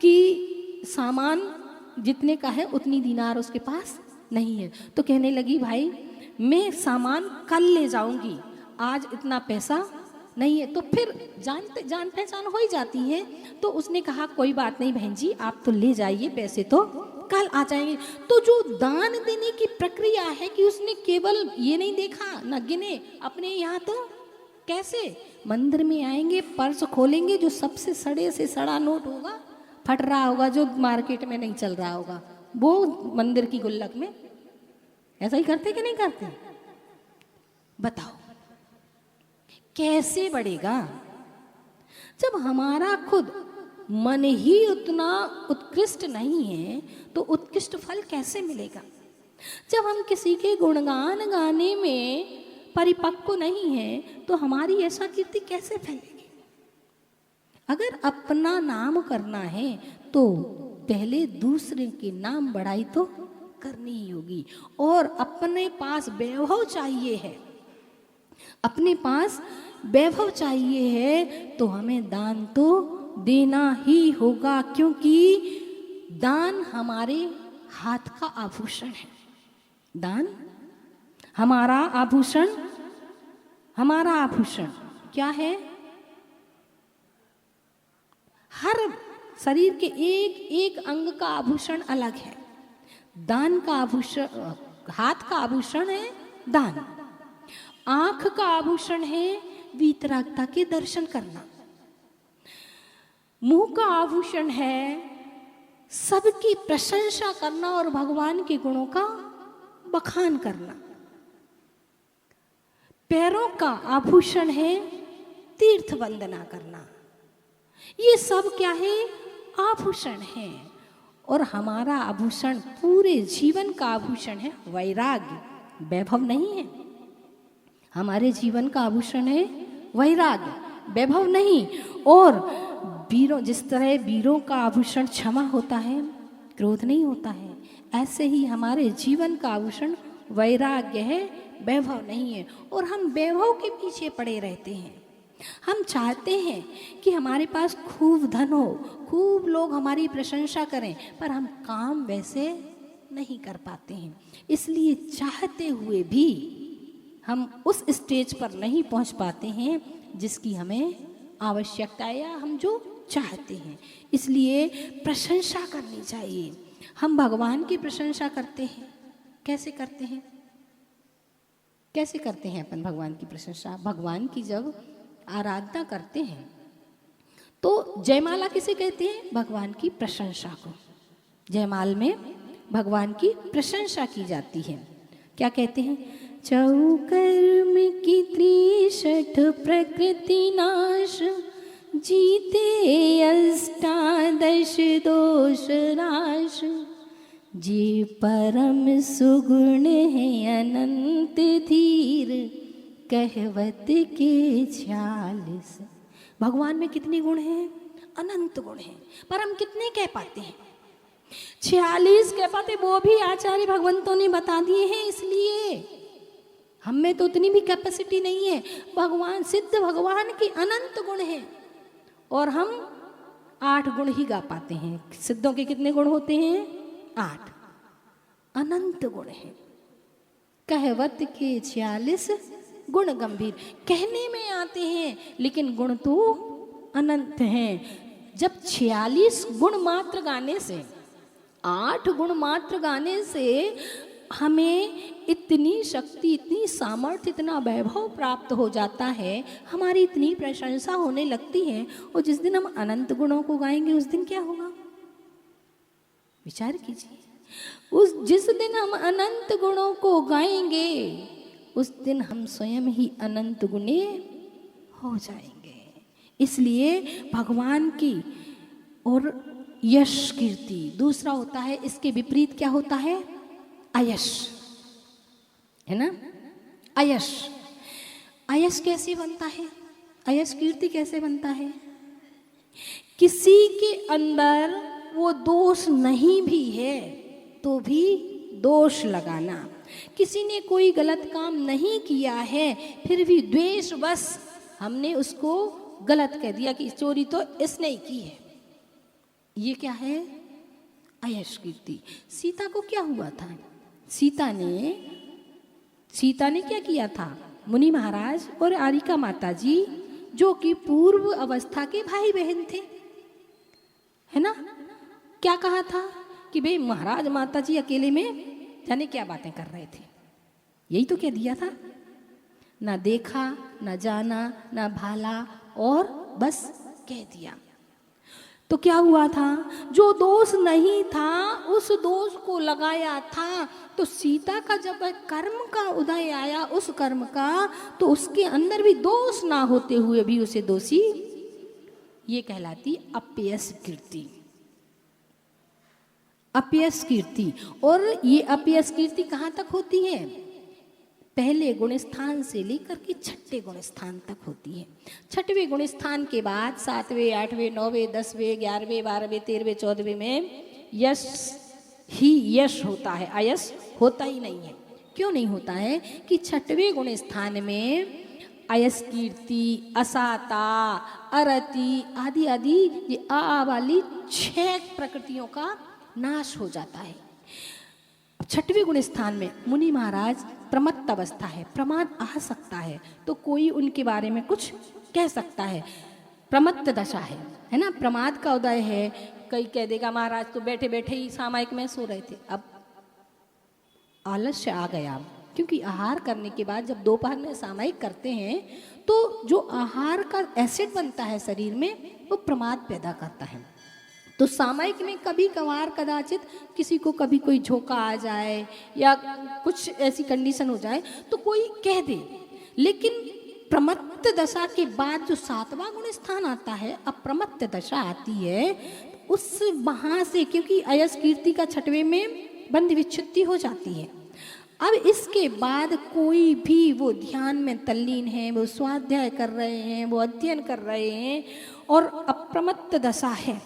कि सामान जितने का है उतनी दीनार उसके पास नहीं है, तो कहने लगी भाई मैं सामान कल ले जाऊंगी, आज इतना पैसा नहीं है। तो फिर जान पहचान हो ही जाती है, तो उसने कहा कोई बात नहीं बहन जी, आप तो ले जाइए, पैसे तो कल आ जाएंगे। तो जो दान देने की प्रक्रिया है कि उसने केवल ये नहीं देखा, न गिने अपने यहाँ, तो कैसे मंदिर में आएंगे, पर्स खोलेंगे, जो सबसे सड़े से सड़ा नोट होगा, फट रहा होगा, जो मार्केट में नहीं चल रहा होगा, वो मंदिर की गुल्लक में, ऐसा ही करते कि नहीं करते? बताओ कैसे बढ़ेगा? जब हमारा खुद मन ही उतना उत्कृष्ट नहीं है तो उत्कृष्ट फल कैसे मिलेगा? जब हम किसी के गुणगान गाने में परिपक्व नहीं है तो हमारी ऐसा कीर्ति कैसे फैलेगी? अगर अपना नाम करना है तो पहले दूसरे के नाम बढ़ाई तो करनी ही होगी। और अपने पास वैभव चाहिए है, अपने पास वैभव चाहिए है तो हमें दान तो देना ही होगा, क्योंकि दान हमारे हाथ का आभूषण है। दान हमारा आभूषण, हमारा आभूषण क्या है? हर शरीर के एक एक अंग का आभूषण अलग है। दान का आभूषण, हाथ का आभूषण है दान। आंख का आभूषण है वीतरागता के दर्शन करना। मुंह का आभूषण है सबकी प्रशंसा करना और भगवान के गुणों का बखान करना। पैरों का आभूषण है तीर्थ वंदना करना। ये सब क्या है? आभूषण है। और हमारा आभूषण, पूरे जीवन का आभूषण है वैराग्य, वैभव नहीं है। हमारे जीवन का आभूषण है वैराग्य, वैभव नहीं। और वीरों, जिस तरह वीरों का आभूषण क्षमा होता है, क्रोध नहीं होता है, ऐसे ही हमारे जीवन का आभूषण वैराग्य है, वैभव नहीं है। और हम वैभव के पीछे पड़े रहते हैं। हम चाहते हैं कि हमारे पास खूब धन हो, खूब लोग हमारी प्रशंसा करें, पर हम काम वैसे नहीं कर पाते हैं। इसलिए चाहते हुए भी हम उस स्टेज पर नहीं पहुंच पाते हैं जिसकी हमें आवश्यकता है या हम जो चाहते हैं। इसलिए प्रशंसा करनी चाहिए। हम भगवान की प्रशंसा करते हैं, कैसे करते हैं? कैसे करते हैं अपन भगवान की प्रशंसा? भगवान की जब आराधना करते हैं तो जयमाला किसे कहते हैं? भगवान की प्रशंसा को। जयमाल में भगवान की प्रशंसा की जाती है। क्या कहते हैं? चौकर्म की त्रिशठ प्रकृति नाश, जीते अष्टादश दोष नाश, जे परम सुगुण है अनंत धीर, कहवत के 46। भगवान में कितने गुण हैं? अनंत गुण हैं, पर हम कितने कह पाते हैं? 46 कह पाते, वो भी आचार्य भगवंतों ने बता दिए हैं। इसलिए हम में तो उतनी भी कैपेसिटी नहीं है। भगवान, सिद्ध भगवान के अनंत गुण हैं और हम 8 गुण ही गा पाते हैं। सिद्धों के कितने गुण होते हैं? 8। अनंत गुण हैं। कहवत के 46 गुण गंभीर, कहने में आते हैं लेकिन गुण तो अनंत हैं। जब 46 गुण मात्र गाने से, 8 गुण मात्र गाने से हमें इतनी शक्ति, इतनी सामर्थ्य, इतना वैभव प्राप्त हो जाता है, हमारी इतनी प्रशंसा होने लगती है। और जिस दिन हम अनंत गुणों को गाएंगे उस दिन क्या होगा? विचार कीजिए। जिस दिन हम अनंत गुणों को गाएंगे उस दिन हम स्वयं ही अनंत गुणे हो जाएंगे। इसलिए भगवान की और यश कीर्ति। दूसरा होता है, इसके विपरीत क्या होता है? अयश, है ना? अयश। अयश कैसे बनता है? अयश कीर्ति कैसे बनता है? किसी के अंदर वो दोष नहीं भी है तो भी दोष लगाना। किसी ने कोई गलत काम नहीं किया है फिर भी द्वेष बस हमने उसको गलत कह दिया कि चोरी तो इसने ही की है। ये क्या है? अयश कीर्ति। सीता को क्या हुआ था? सीता ने क्या किया था? मुनि महाराज और आरिका माता जी, जो कि पूर्व अवस्था के भाई बहन थे, है ना, क्या कहा था कि भाई महाराज माता जी अकेले में जाने क्या बातें कर रहे थे। यही तो क्या दिया था? ना देखा, ना जाना, ना भाला और बस कह दिया। तो क्या हुआ था? जो दोष नहीं था उस दोष को लगाया था। तो सीता का जब कर्म का उदय आया, उस कर्म का, तो उसके अंदर भी दोष ना होते हुए भी उसे दोषी, ये कहलाती अपयश कीर्ति। अपयश कीर्ति। और ये अपयश कीर्ति कहाँ तक होती है? पहले गुण स्थान से लेकर के 6ठे गुण स्थान तक होती है। 6वें गुण स्थान के बाद 7वें, 8वें, 9वें, 10वें, 11वें, 12वें, 13वें, 14वें में यश ही यश होता है, अयश होता ही नहीं है। क्यों नहीं होता है कि छठवें गुण स्थान में अयस कीर्ति, असाता, अरति आदि आदि ये आ वाली 6 प्रकृतियों का नाश हो जाता है। छठवें गुण स्थान में मुनि महाराज प्रमत्त अवस्था है, प्रमाद आ सकता है तो कोई उनके बारे में कुछ कह सकता है, प्रमत्त दशा है ना, प्रमाद का उदय है। कई कह देगा महाराज तो बैठे बैठे ही सामायिक में सो रहे थे, अब आलस्य आ गया, क्योंकि आहार करने के बाद जब दोपहर में सामायिक करते हैं तो जो आहार का एसिड बनता है शरीर में वो प्रमाद पैदा करता है। तो सामायिक में कभी कभार कदाचित किसी को कभी कोई झोंका आ जाए या कुछ ऐसी कंडीशन हो जाए तो कोई कह दे, लेकिन प्रमत्त दशा के बाद जो 7वां गुण स्थान आता है, अप्रमत्त दशा आती है, उस वहां से क्योंकि अयस कीर्ति का 6वें में बंध विच्छुत्ति हो जाती है। अब इसके बाद कोई भी वो ध्यान में तल्लीन है, वो स्वाध्याय कर रहे हैं, वो अध्ययन कर रहे हैं और अप्रमत्त दशा है,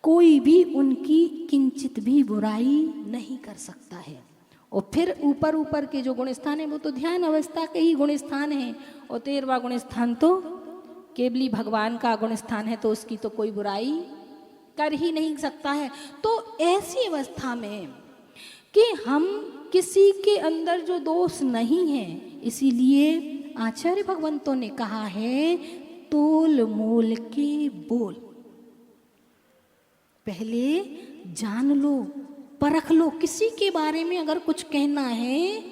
कोई भी उनकी किंचित भी बुराई नहीं कर सकता है। और फिर ऊपर ऊपर के जो गुण स्थान है वो तो ध्यान अवस्था के ही गुण स्थान है, और 13वां गुण स्थान तो केवली भगवान का गुण स्थान है, तो उसकी तो कोई बुराई कर ही नहीं सकता है। तो ऐसी अवस्था में कि हम किसी के अंदर जो दोष नहीं है, इसीलिए आचार्य भगवंतों ने कहा है तोल मोल के बोल, पहले जान लो, परख लो। किसी के बारे में अगर कुछ कहना है,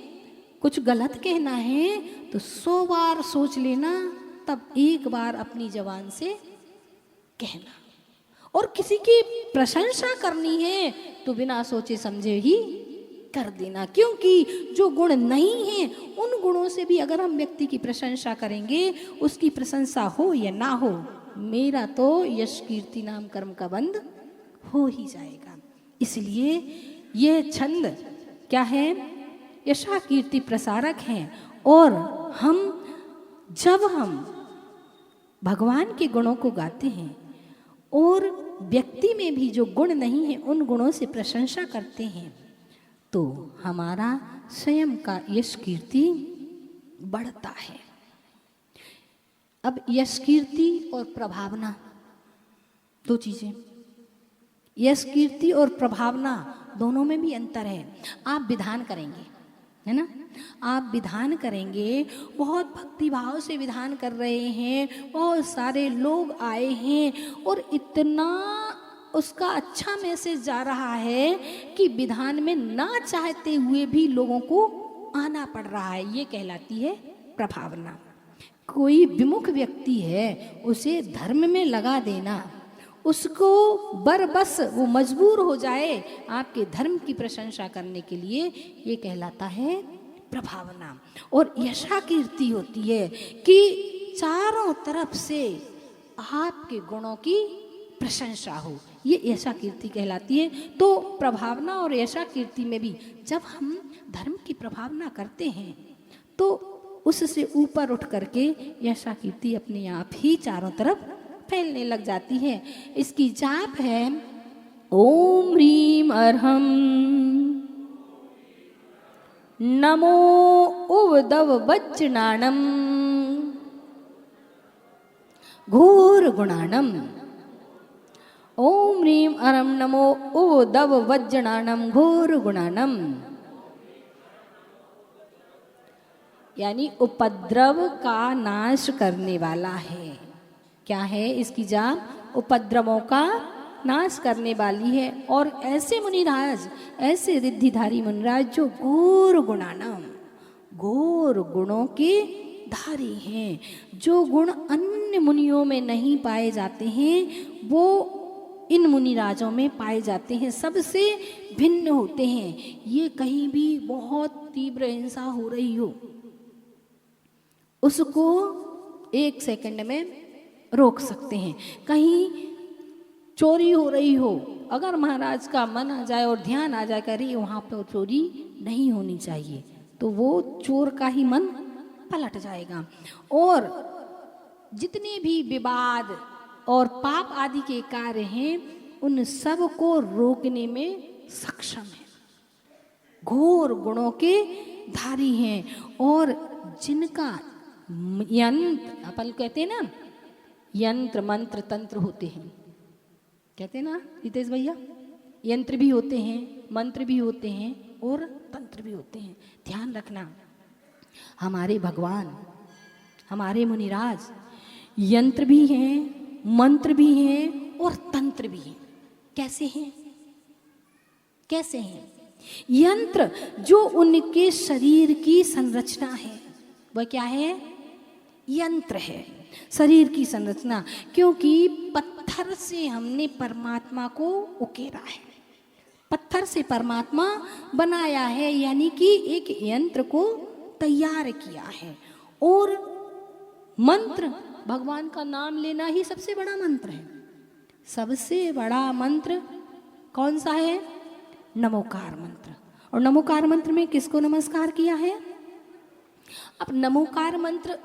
कुछ गलत कहना है तो 100 बार सोच लेना, तब एक बार अपनी जबान से कहना। और किसी की प्रशंसा करनी है तो बिना सोचे समझे ही कर देना, क्योंकि जो गुण नहीं है उन गुणों से भी अगर हम व्यक्ति की प्रशंसा करेंगे, उसकी प्रशंसा हो या ना हो, मेरा तो यश कीर्ति नाम कर्म का बंध हो ही जाएगा। इसलिए ये छंद क्या है, यशा कीर्ति प्रसारक हैं। और जब हम भगवान के गुणों को गाते हैं और व्यक्ति में भी जो गुण नहीं है उन गुणों से प्रशंसा करते हैं, तो हमारा स्वयं का यश कीर्ति बढ़ता है। अब यश कीर्ति और प्रभावना 2 चीजें, यश कीर्ति और प्रभावना दोनों में भी अंतर है। आप विधान करेंगे, है ना, आप विधान करेंगे, बहुत भक्ति भाव से विधान कर रहे हैं, बहुत सारे लोग आए हैं और इतना उसका अच्छा मैसेज जा रहा है कि विधान में ना चाहते हुए भी लोगों को आना पड़ रहा है, ये कहलाती है प्रभावना। कोई विमुख व्यक्ति है, उसे धर्म में लगा देना, उसको बरबस वो मजबूर हो जाए आपके धर्म की प्रशंसा करने के लिए, ये कहलाता है प्रभावना। और यशा कीर्ति होती है कि चारों तरफ से आपके गुणों की प्रशंसा हो, ये यशा कीर्ति कहलाती है। तो प्रभावना और यशा कीर्ति में भी जब हम धर्म की प्रभावना करते हैं तो उससे ऊपर उठ करके यशा कीर्ति अपने आप ही चारों तरफ फैलने लग जाती है। इसकी जाप है ओम ह्रीम अर्हम नमो उवदव वज्रनाणम घोर गुणाणम। ओम ह्रीम अर्हम नमो उवदव वज्रनाणम घोर गुणाणम, यानी उपद्रव का नाश करने वाला है। क्या है इसकी जाप? उपद्रवों का नाश करने वाली है। और ऐसे मुनिराज, ऐसे रिद्धिधारी मुनिराज जो घोर गुणानम, घोर गुणों के धारी हैं, जो गुण अन्य मुनियों में नहीं पाए जाते हैं वो इन मुनिराजों में पाए जाते हैं, सबसे भिन्न होते हैं। ये कहीं भी बहुत तीव्र हिंसा हो रही हो, उसको 1 सेकंड में रोक सकते हैं। कहीं चोरी हो रही हो, अगर महाराज का मन आ जाए और ध्यान आ जाए करी वहाँ पर चोरी नहीं होनी चाहिए, तो वो चोर का ही मन पलट जाएगा। और जितने भी विवाद और पाप आदि के कार्य हैं उन सब को रोकने में सक्षम हैं, घोर गुणों के धारी हैं, और जिनका यंत्र, अपन कहते हैं ना, यंत्र मंत्र तंत्र होते हैं, कहते हैं ना रितेश भैया, यंत्र भी होते हैं, मंत्र भी होते हैं और तंत्र भी होते हैं। ध्यान रखना, हमारे भगवान, हमारे मुनिराज यंत्र भी हैं, मंत्र भी हैं और तंत्र भी हैं। कैसे हैं? कैसे हैं? यंत्र जो उनके शरीर की संरचना है, वह क्या है? यंत्र है, शरीर की संरचना। क्योंकि पत्थर से हमने परमात्मा को उकेरा है, पत्थर से परमात्मा बनाया है, यानी कि एक यंत्र को तैयार किया है। और मंत्र, भगवान का नाम लेना ही सबसे बड़ा मंत्र है। सबसे बड़ा मंत्र कौन सा है? नमोकार मंत्र। और नमोकार मंत्र में किसको नमस्कार किया है? अब नमोकार मंत्र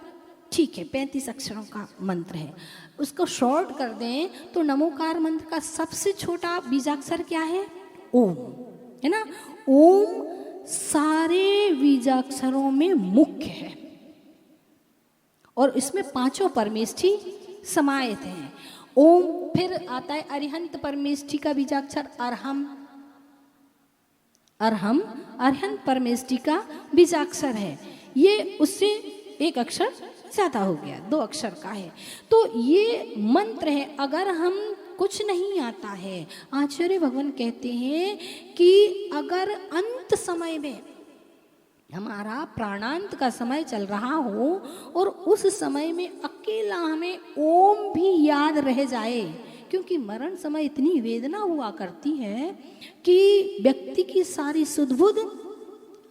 ठीक है 35 अक्षरों का मंत्र है, उसको शॉर्ट कर दें तो नमोकार मंत्र का सबसे छोटा बीजाक्षर क्या है? ओम, है ना। ओम सारे बीजाक्षरों में मुख्य है और इसमें 5 परमेष्ठी समाहित हैं। ओम, फिर आता है अरिहंत परमेष्ठी का बीजाक्षर अरहम, अरहम अरिहंत परमेष्ठी का बीजाक्षर है। ये उससे एक अक्षर ज्यादा हो गया, 2 अक्षर का है। तो ये मंत्र है। अगर हम कुछ नहीं आता है, आचार्य भगवान कहते हैं कि अगर अंत समय में हमारा प्राणांत का समय चल रहा हो और उस समय में अकेला हमें ओम भी याद रह जाए, क्योंकि मरण समय इतनी वेदना हुआ करती है कि व्यक्ति की सारी सुध-बुध,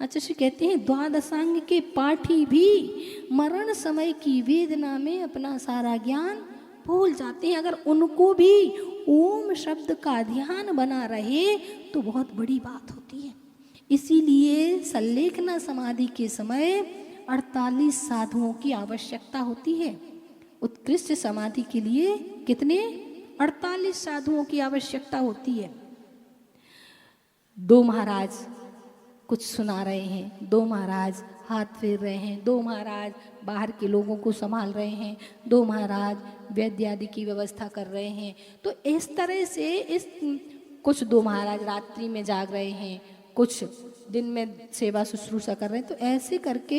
आचार्य कहते हैं द्वादशांग के पाठी भी मरण समय की वेदना में अपना सारा ज्ञान भूल जाते हैं। अगर उनको भी ओम शब्द का ध्यान बना रहे तो बहुत बड़ी बात होती है। इसीलिए संलेखना समाधि के समय 48 साधुओं की आवश्यकता होती है। उत्कृष्ट समाधि के लिए कितने? 48 साधुओं की आवश्यकता होती है। 2 महाराज कुछ सुना रहे हैं, 2 महाराज हाथ फेर रहे हैं, 2 महाराज बाहर के लोगों को संभाल रहे हैं, 2 महाराज वैद्य आदि की व्यवस्था कर रहे हैं। तो इस तरह से कुछ 2 महाराज रात्रि में जाग रहे हैं, कुछ दिन में सेवा शुश्रूषा कर रहे हैं। तो ऐसे करके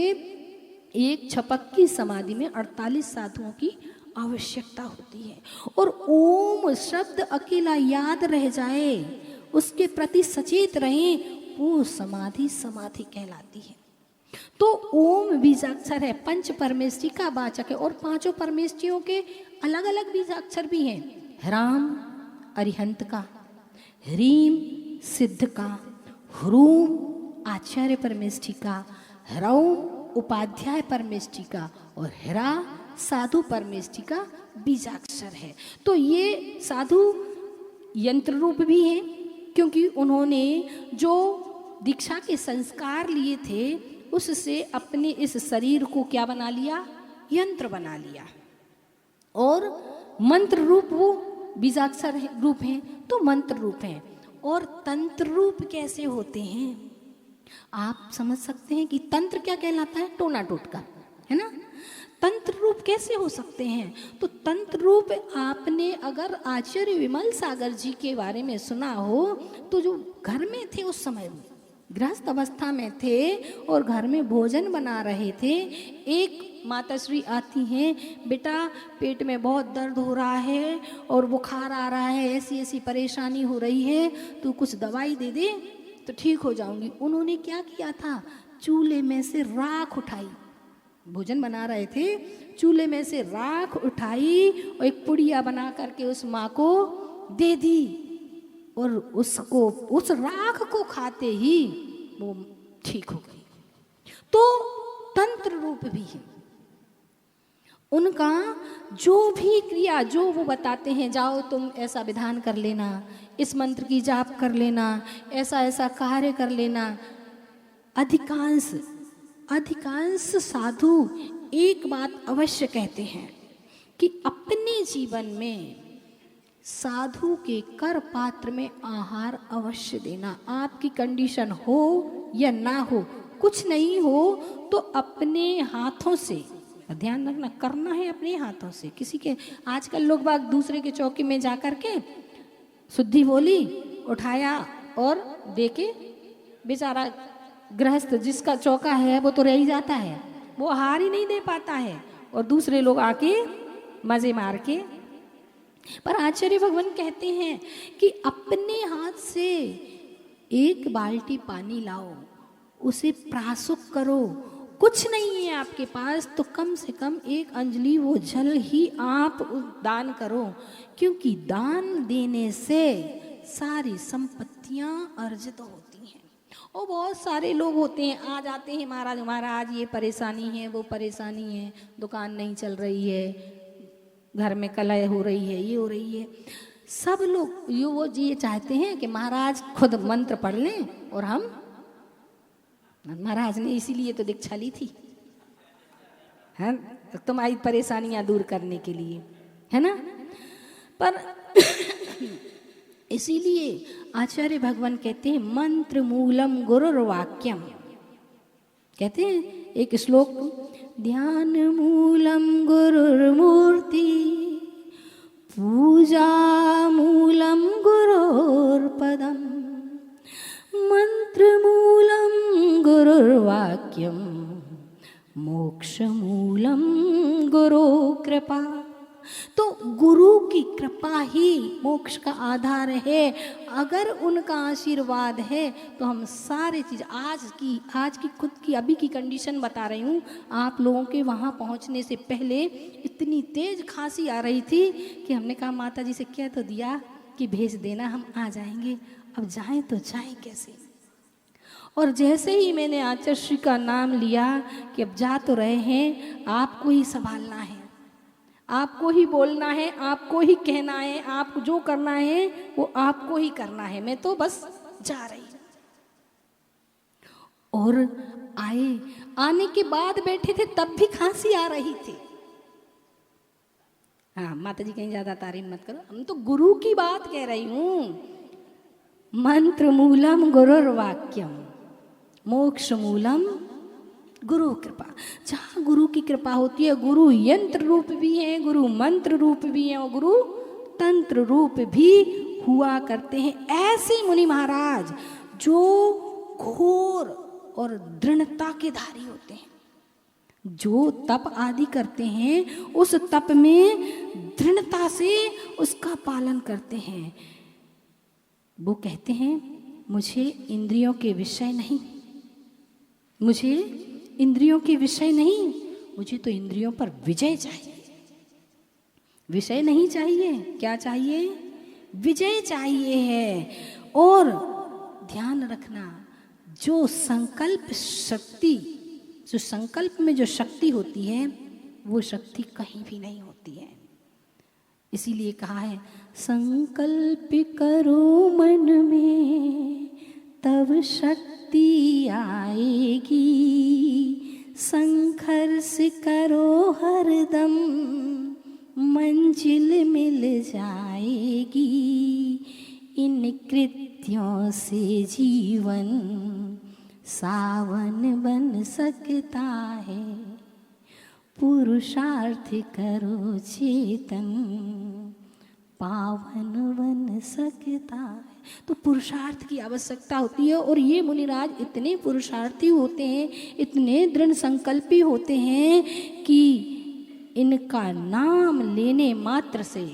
एक छपक की समाधि में 48 साधुओं की आवश्यकता होती है। और ओम शब्द अकेला याद रह जाए, उसके प्रति सचेत रहें, वो समाधि समाधि कहलाती है। तो ओम बीजाक्षर है, 5 परमेष्ठी का वाचक है। और 5 परमेष्ठियों के अलग अलग बीजाक्षर भी हैं। ह्राम अरिहंत का, ह्रीम सिद्ध का, ह्रूम आचार्य परमेष्ठी का, ह्रौम उपाध्याय परमेष्ठी का और ह्रा साधु परमेष्ठी का बीजाक्षर है। तो ये साधु यंत्र रूप भी हैं, क्योंकि उन्होंने जो दीक्षा के संस्कार लिए थे उससे अपने इस शरीर को क्या बना लिया? यंत्र बना लिया। और मंत्र रूप वो बीजाक्षर रूप हैं तो मंत्र रूप हैं। और तंत्र रूप कैसे होते हैं आप समझ सकते हैं कि तंत्र क्या कहलाता है? टोना टोटका, है ना। तंत्र रूप कैसे हो सकते हैं? तो तंत्र रूप आपने अगर आचार्य विमल सागर जी के बारे में सुना हो तो जो घर में थे उस समय में गृहस्थ अवस्था में थे और घर में भोजन बना रहे थे। एक माताश्री आती हैं, बेटा पेट में बहुत दर्द हो रहा है और बुखार आ रहा है, ऐसी ऐसी परेशानी हो रही है, तू कुछ दवाई दे दे तो ठीक हो जाऊंगी। उन्होंने क्या किया था? चूल्हे में से राख उठाई, भोजन बना रहे थे, चूल्हे में से राख उठाई और एक पुड़िया बना करके उस माँ को दे दी और उसको उस राख को खाते ही वो ठीक हो गई। तो तंत्र रूप भी है उनका। जो भी क्रिया जो वो बताते हैं, जाओ तुम ऐसा विधान कर लेना, इस मंत्र की जाप कर लेना, ऐसा ऐसा कार्य कर लेना। अधिकांश साधु एक बात अवश्य कहते हैं कि अपने जीवन में साधु के कर पात्र में आहार अवश्य देना। आपकी कंडीशन हो या ना हो, कुछ नहीं हो तो अपने हाथों से, ध्यान रखना, करना है अपने हाथों से। किसी के, आजकल लोग बाग दूसरे के चौकी में जा कर के शुद्धि बोली, उठाया और दे के, बेचारा गृहस्थ जिसका चौका है वो तो रह ही जाता है, वो हार ही नहीं दे पाता है, और दूसरे लोग आके मजे मार के। पर आचार्य भगवान कहते हैं कि अपने हाथ से एक बाल्टी पानी लाओ, उसे प्रासुक करो, कुछ नहीं है आपके पास तो कम से कम एक अंजलि वो जल ही आप दान करो, क्योंकि दान देने से सारी संपत्तियां अर्जित होती हैं। और बहुत सारे लोग होते हैं, आ जाते हैं, महाराज महाराज ये परेशानी है, वो परेशानी है, दुकान नहीं चल रही है, घर में कलह हो रही है, ये हो रही है। सब लोग ये चाहते हैं कि महाराज खुद मंत्र पढ़ लें, और हम, महाराज ने इसीलिए तो दीक्षा ली थी, है तुम्हारी परेशानियां दूर करने के लिए, है ना। पर इसीलिए आचार्य भगवान कहते हैं मंत्र मूलम गुरुर्वाक्यम, कहते हैं एक श्लोक, ध्यान मूलम गुरुर्मूर्ति, पूजा मूलम गुरुर्पदम, मंत्र मूलम गुरुर्वाक्यम, मोक्ष मूलम गुरु कृपा। तो गुरु की कृपा ही मोक्ष का आधार है। अगर उनका आशीर्वाद है तो हम सारे चीज, आज की खुद की अभी की कंडीशन बता रही हूँ। आप लोगों के वहाँ पहुँचने से पहले इतनी तेज खांसी आ रही थी कि हमने कहा माता जी से कह तो दिया कि भेज देना, हम आ जाएंगे, अब जाएं तो जाएं कैसे। और जैसे ही मैंने आचार्य श्री का नाम लिया कि अब जा तो रहे हैं, आपको ही संभालना है, आपको ही बोलना है, आपको ही कहना है, आपको जो करना है वो आपको ही करना है, मैं तो बस जा रही हूं। और आने के बाद बैठे थे तब भी खांसी आ रही थी। हाँ माता जी कहीं ज्यादा तारीफ मत करो, हम तो गुरु की बात कह रही हूं। मंत्र मूलम गुरुर्वाक्यम, मोक्ष मूलम गुरु कृपा। जहाँ गुरु की कृपा होती है, गुरु यंत्र रूप भी है, गुरु मंत्र रूप भी है, और गुरु तंत्र रूप भी हुआ करते हैं। ऐसे मुनि महाराज जो घोर और दृढ़ता के धारी होते हैं, जो तप आदि करते हैं, उस तप में दृढ़ता से उसका पालन करते हैं। वो कहते हैं मुझे इंद्रियों के विषय नहीं, मुझे इंद्रियों के विषय नहीं, मुझे तो इंद्रियों पर विजय चाहिए। विषय नहीं चाहिए, क्या चाहिए? विजय चाहिए है। और ध्यान रखना, जो संकल्प शक्ति, जो संकल्प में जो शक्ति होती है वो शक्ति कहीं भी नहीं होती है। इसीलिए कहा है संकल्प करो मन में तब शक्ति आएगी, संघर्ष करो हरदम मंजिल मिल जाएगी। इन कृत्यों से जीवन सावन बन सकता है, पुरुषार्थ करो चेतन पावन बन सकता है। तो पुरुषार्थ की आवश्यकता होती है, और ये मुनिराज इतने पुरुषार्थी होते हैं, इतने दृढ़ संकल्पी होते हैं कि इनका नाम लेने मात्र से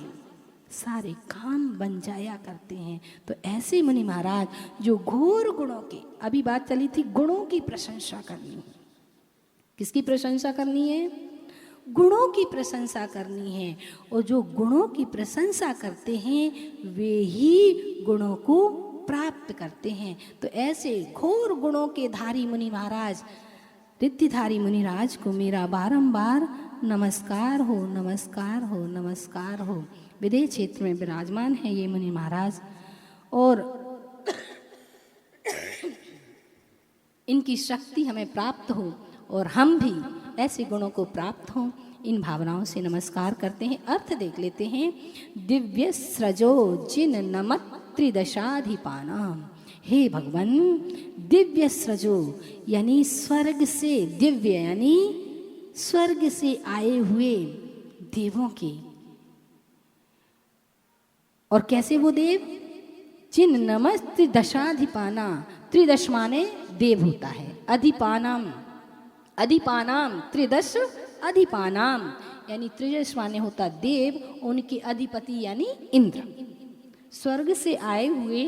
सारे काम बन जाया करते हैं। तो ऐसे मुनि महाराज जो घोर गुणों के, अभी बात चली थी गुणों की प्रशंसा करनी है। किसकी प्रशंसा करनी है? गुणों की प्रशंसा करनी है। और जो गुणों की प्रशंसा करते हैं वे ही गुणों को प्राप्त करते हैं। तो ऐसे घोर गुणों के धारी मुनि महाराज, रिद्धिधारी मुनिराज को मेरा बारंबार नमस्कार हो, नमस्कार हो, नमस्कार हो। विदेह क्षेत्र में विराजमान है ये मुनि महाराज, और इनकी शक्ति हमें प्राप्त हो और हम भी ऐसे गुणों को प्राप्त हों, इन भावनाओं से नमस्कार करते हैं। अर्थ देख लेते हैं। दिव्य सृजो जिन नमत त्रिदशाधिपानाम। हे भगवान, दिव्य सृजो यानी स्वर्ग से, दिव्य यानी स्वर्ग से आए हुए देवों के, और कैसे वो देव, जिन नमः त्रिदशाधिपाना, त्रिदश माने देव होता है, अधिपानाम, अधिपानाम त्रिदश अधिपानाम यानी त्रिदश माने होता देव, उनके अधिपति यानी इंद्र। स्वर्ग से आए हुए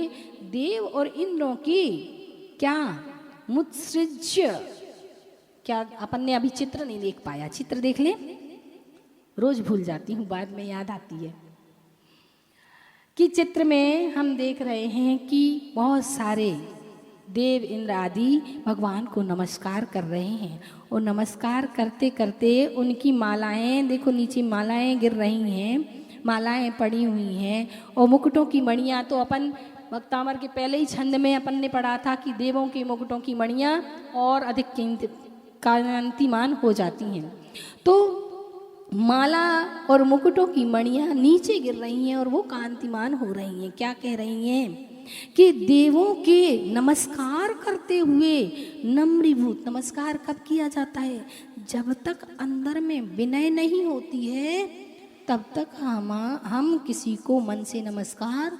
देव और इंद्रों की क्या मुत्सृज्य, क्या अपन ने अभी चित्र नहीं देख पाया, चित्र देख ले, रोज भूल जाती हूँ, बाद में याद आती है कि चित्र में हम देख रहे हैं कि बहुत सारे देव इंद्र आदि भगवान को नमस्कार कर रहे हैं, और नमस्कार करते करते उनकी मालाएं, देखो नीचे मालाएं गिर रही हैं, मालाएं पड़ी हुई हैं, और मुकुटों की मणियां तो अपन भक्तामर के पहले ही छंद में अपन ने पढ़ा था कि देवों के मुकुटों की मणियां और अधिक कांतिमान हो जाती हैं। तो माला और मुकुटों की मणियां नीचे गिर रही हैं और वो कांतिमान हो रही हैं। क्या कह रही हैं कि देवों के नमस्कार करते हुए नम्रीभूत, नमस्कार कब किया जाता है, जब तक अंदर में विनय नहीं होती है तब तक हम किसी को मन से नमस्कार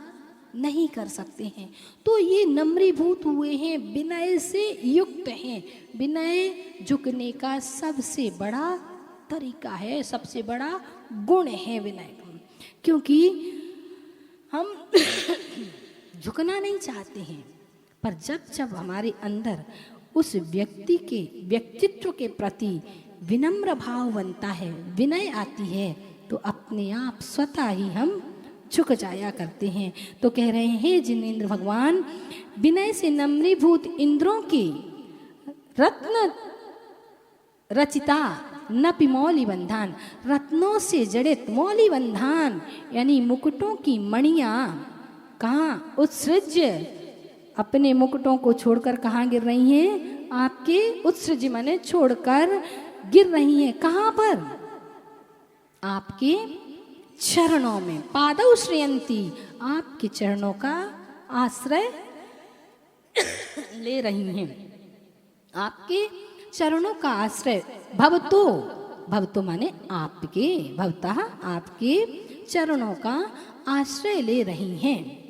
नहीं कर सकते हैं। तो ये नम्रीभूत हुए हैं, विनय से युक्त हैं। विनय झुकने का सबसे बड़ा तरीका है, सबसे बड़ा गुण है विनय, क्योंकि हम झुकना नहीं चाहते हैं, पर जब जब हमारे अंदर उस व्यक्ति के व्यक्तित्व के प्रति विनम्र भाव बनता है, विनय आती है, तो अपने आप स्वतः ही हम झुक जाया करते हैं। तो कह रहे हैं जिनेंद्र भगवान, विनय से नम्रीभूत इंद्रों की रत्न रचिता न पिमौली बंधान, रत्नों से जड़ित मौली बंधान यानी मुकुटों की मणियां कहाँ उत्सृज्य, अपने मुकुटों को छोड़कर कहाँ गिर रही हैं, आपके उत्सृज्य माने छोड़कर गिर रही हैं। कहाँ पर, आपके चरणों में। पादौ श्रयंती, आपके चरणों का आश्रय ले रही हैं, आपके चरणों का आश्रय। भवतो, भवतो माने आपके, भवतः आपके चरणों का आश्रय ले रही हैं।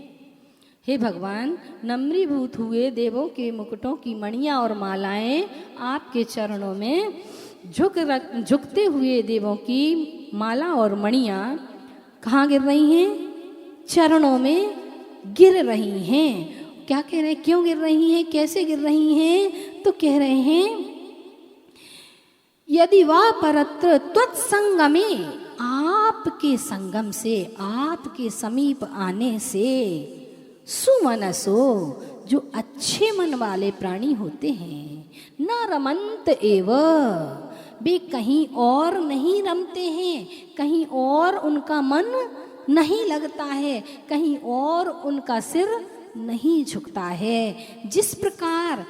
हे भगवान, नम्रीभूत हुए देवों के मुकुटों की मणियां और मालाएं आपके चरणों में झुकते हुए देवों की माला और मणियां कहाँ गिर रही हैं, चरणों में गिर रही हैं। क्या कह रहे हैं, क्यों गिर रही हैं, कैसे गिर रही हैं, तो कह रहे हैं यदि वा परत्र त्वत्संगमे, आपके संगम से, आपके समीप आने से, सुमनसो, जो अच्छे मन वाले प्राणी होते हैं, न रमंत एव, वे कहीं और नहीं रमते हैं, कहीं और उनका मन नहीं लगता है, कहीं और उनका सिर नहीं झुकता है। जिस प्रकार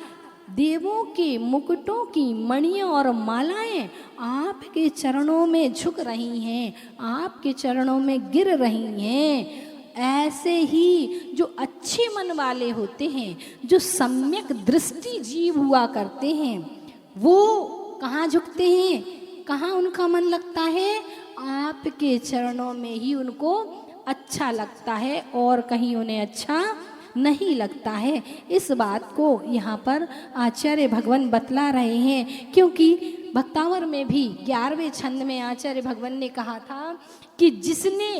देवों के मुकुटों की मणियां और मालाएं आपके चरणों में झुक रही हैं, आपके चरणों में गिर रही हैं, ऐसे ही जो अच्छे मन वाले होते हैं, जो सम्यक दृष्टि जीव हुआ करते हैं, वो कहाँ झुकते हैं, कहाँ उनका मन लगता है, आपके चरणों में ही उनको अच्छा लगता है और कहीं उन्हें अच्छा नहीं लगता है। इस बात को यहाँ पर आचार्य भगवान बतला रहे हैं, क्योंकि भक्तावर में भी 11वें छंद में आचार्य भगवान ने कहा था कि जिसने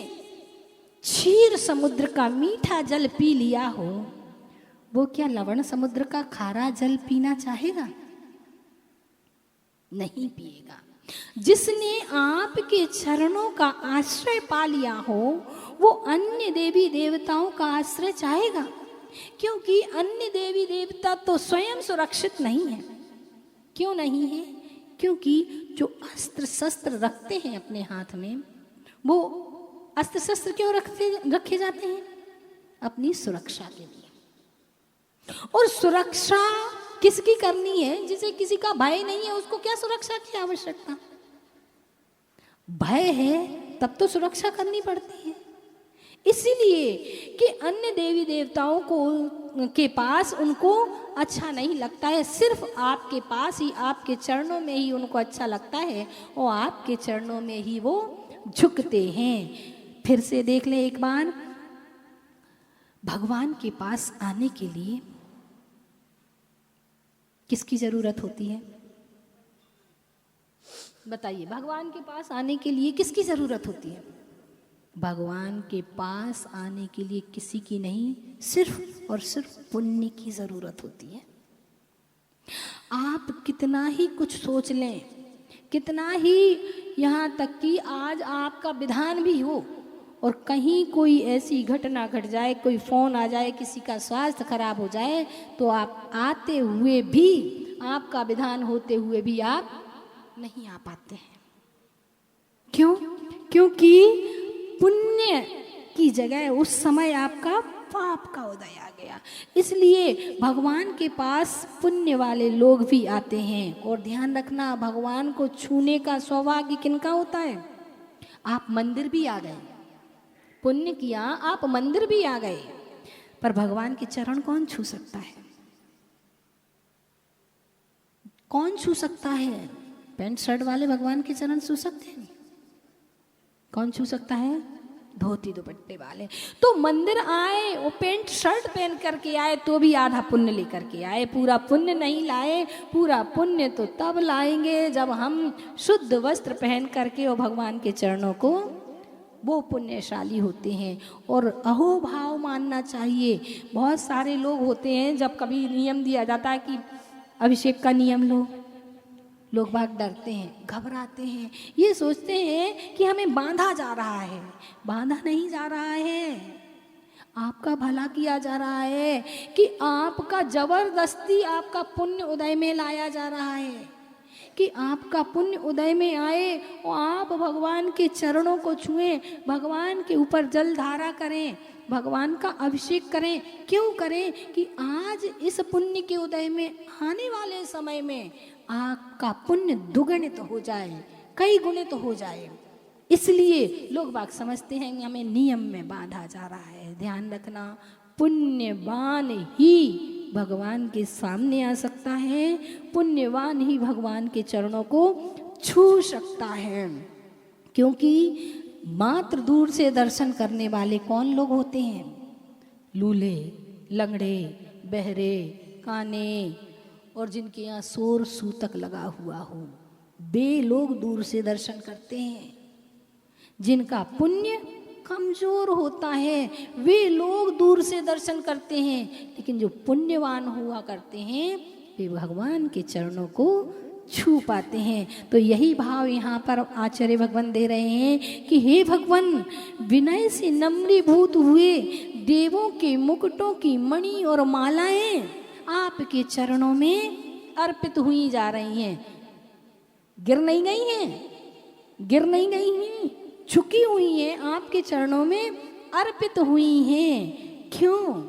क्षीर समुद्र का मीठा जल पी लिया हो, वो क्या लवण समुद्र का खारा जल पीना चाहेगा, नहीं पिएगा। जिसने आपके चरणों का आश्रय पा लिया हो, वो अन्य देवी देवताओं का आश्रय चाहेगा, क्योंकि अन्य देवी देवता तो स्वयं सुरक्षित नहीं है। क्यों नहीं है, क्योंकि जो अस्त्र शस्त्र रखते हैं अपने हाथ में, वो अस्त्र शस्त्र क्यों रखे जाते हैं, अपनी सुरक्षा के लिए। और सुरक्षा किसकी करनी है, जिसे किसी का भय नहीं है, उसको क्या सुरक्षा की आवश्यकता। भय है तब तो सुरक्षा करनी पड़ती है। इसीलिए कि अन्य देवी देवताओं को के पास उनको अच्छा नहीं लगता है, सिर्फ आपके पास ही, आपके चरणों में ही उनको अच्छा लगता है और आपके चरणों में ही वो झुकते हैं। फिर से देख लें एक बार, भगवान के पास आने के लिए किसकी जरूरत होती है? बताइए, भगवान के पास आने के लिए किसकी जरूरत होती है? भगवान के पास आने के लिए किसी की नहीं, सिर्फ और सिर्फ पुण्य की जरूरत होती है। आप कितना ही कुछ सोच लें, कितना ही, यहाँ तक कि आज आपका विधान भी हो और कहीं कोई ऐसी घटना घट जाए, कोई फोन आ जाए, किसी का स्वास्थ्य खराब हो जाए, तो आप आते हुए भी, आपका विधान होते हुए भी आप नहीं आ पाते हैं। क्यों? क्योंकि पुण्य की जगह उस समय आपका पाप का उदय आ गया। इसलिए भगवान के पास पुण्य वाले लोग भी आते हैं। और ध्यान रखना, भगवान को छूने का सौभाग्य किनका होता है? आप मंदिर भी आ गए, पुण्य किया, आप मंदिर भी आ गए, पर भगवान के चरण कौन छू सकता है? कौन छू सकता है? पैंट शर्ट वाले भगवान के चरण छू सकते हैं? कौन छू सकता है? धोती दुपट्टे वाले। तो मंदिर आए, वो पैंट शर्ट पहन करके आए तो भी आधा पुण्य लेकर के आए, पूरा पुण्य नहीं लाए। पूरा पुण्य तो तब लाएंगे जब हम शुद्ध वस्त्र पहन करके और भगवान के चरणों को, वो पुण्यशाली होते हैं। और अहोभाव मानना चाहिए। बहुत सारे लोग होते हैं, जब कभी नियम दिया जाता है कि अभिषेक का नियम लो, लोग बाग डरते हैं, घबराते हैं, ये सोचते हैं कि हमें बांधा जा रहा है। बांधा नहीं जा रहा है, आपका भला किया जा रहा है, कि आपका जबरदस्ती आपका पुण्य उदय में लाया जा रहा है, कि आपका पुण्य उदय में आए और आप भगवान के चरणों को छुएं, भगवान के ऊपर जल धारा करें, भगवान का अभिषेक करें। क्यों करें? कि आज इस पुण्य के उदय में आने वाले समय में आपका पुण्य दुगुणित हो जाए, कई गुणित हो जाए। इसलिए लोग बाग समझते हैं कि हमें नियम में बांधा जा रहा है। ध्यान रखना, पुण्यवान ही भगवान के सामने आ सकता है, पुण्यवान ही भगवान के चरणों को छू सकता है। क्योंकि मात्र दूर से दर्शन करने वाले कौन लोग होते हैं? लूले, लंगड़े, बहरे, काने और जिनके यहाँ शोर सूतक लगा हुआ हो, वे लोग दूर से दर्शन करते हैं। जिनका पुण्य कमजोर होता है वे लोग दूर से दर्शन करते हैं, लेकिन जो पुण्यवान हुआ करते हैं वे भगवान के चरणों को छू पाते हैं। तो यही भाव यहाँ पर आचार्य भगवान दे रहे हैं कि हे भगवान, विनय से नम्रीभूत हुए देवों के मुकुटों की मणि और मालाएं आपके चरणों में अर्पित हुई जा रही हैं। गिर नहीं गई हैं, गिर नहीं गई हैं, झुकी हुई हैं, आपके चरणों में अर्पित हुई हैं। क्यों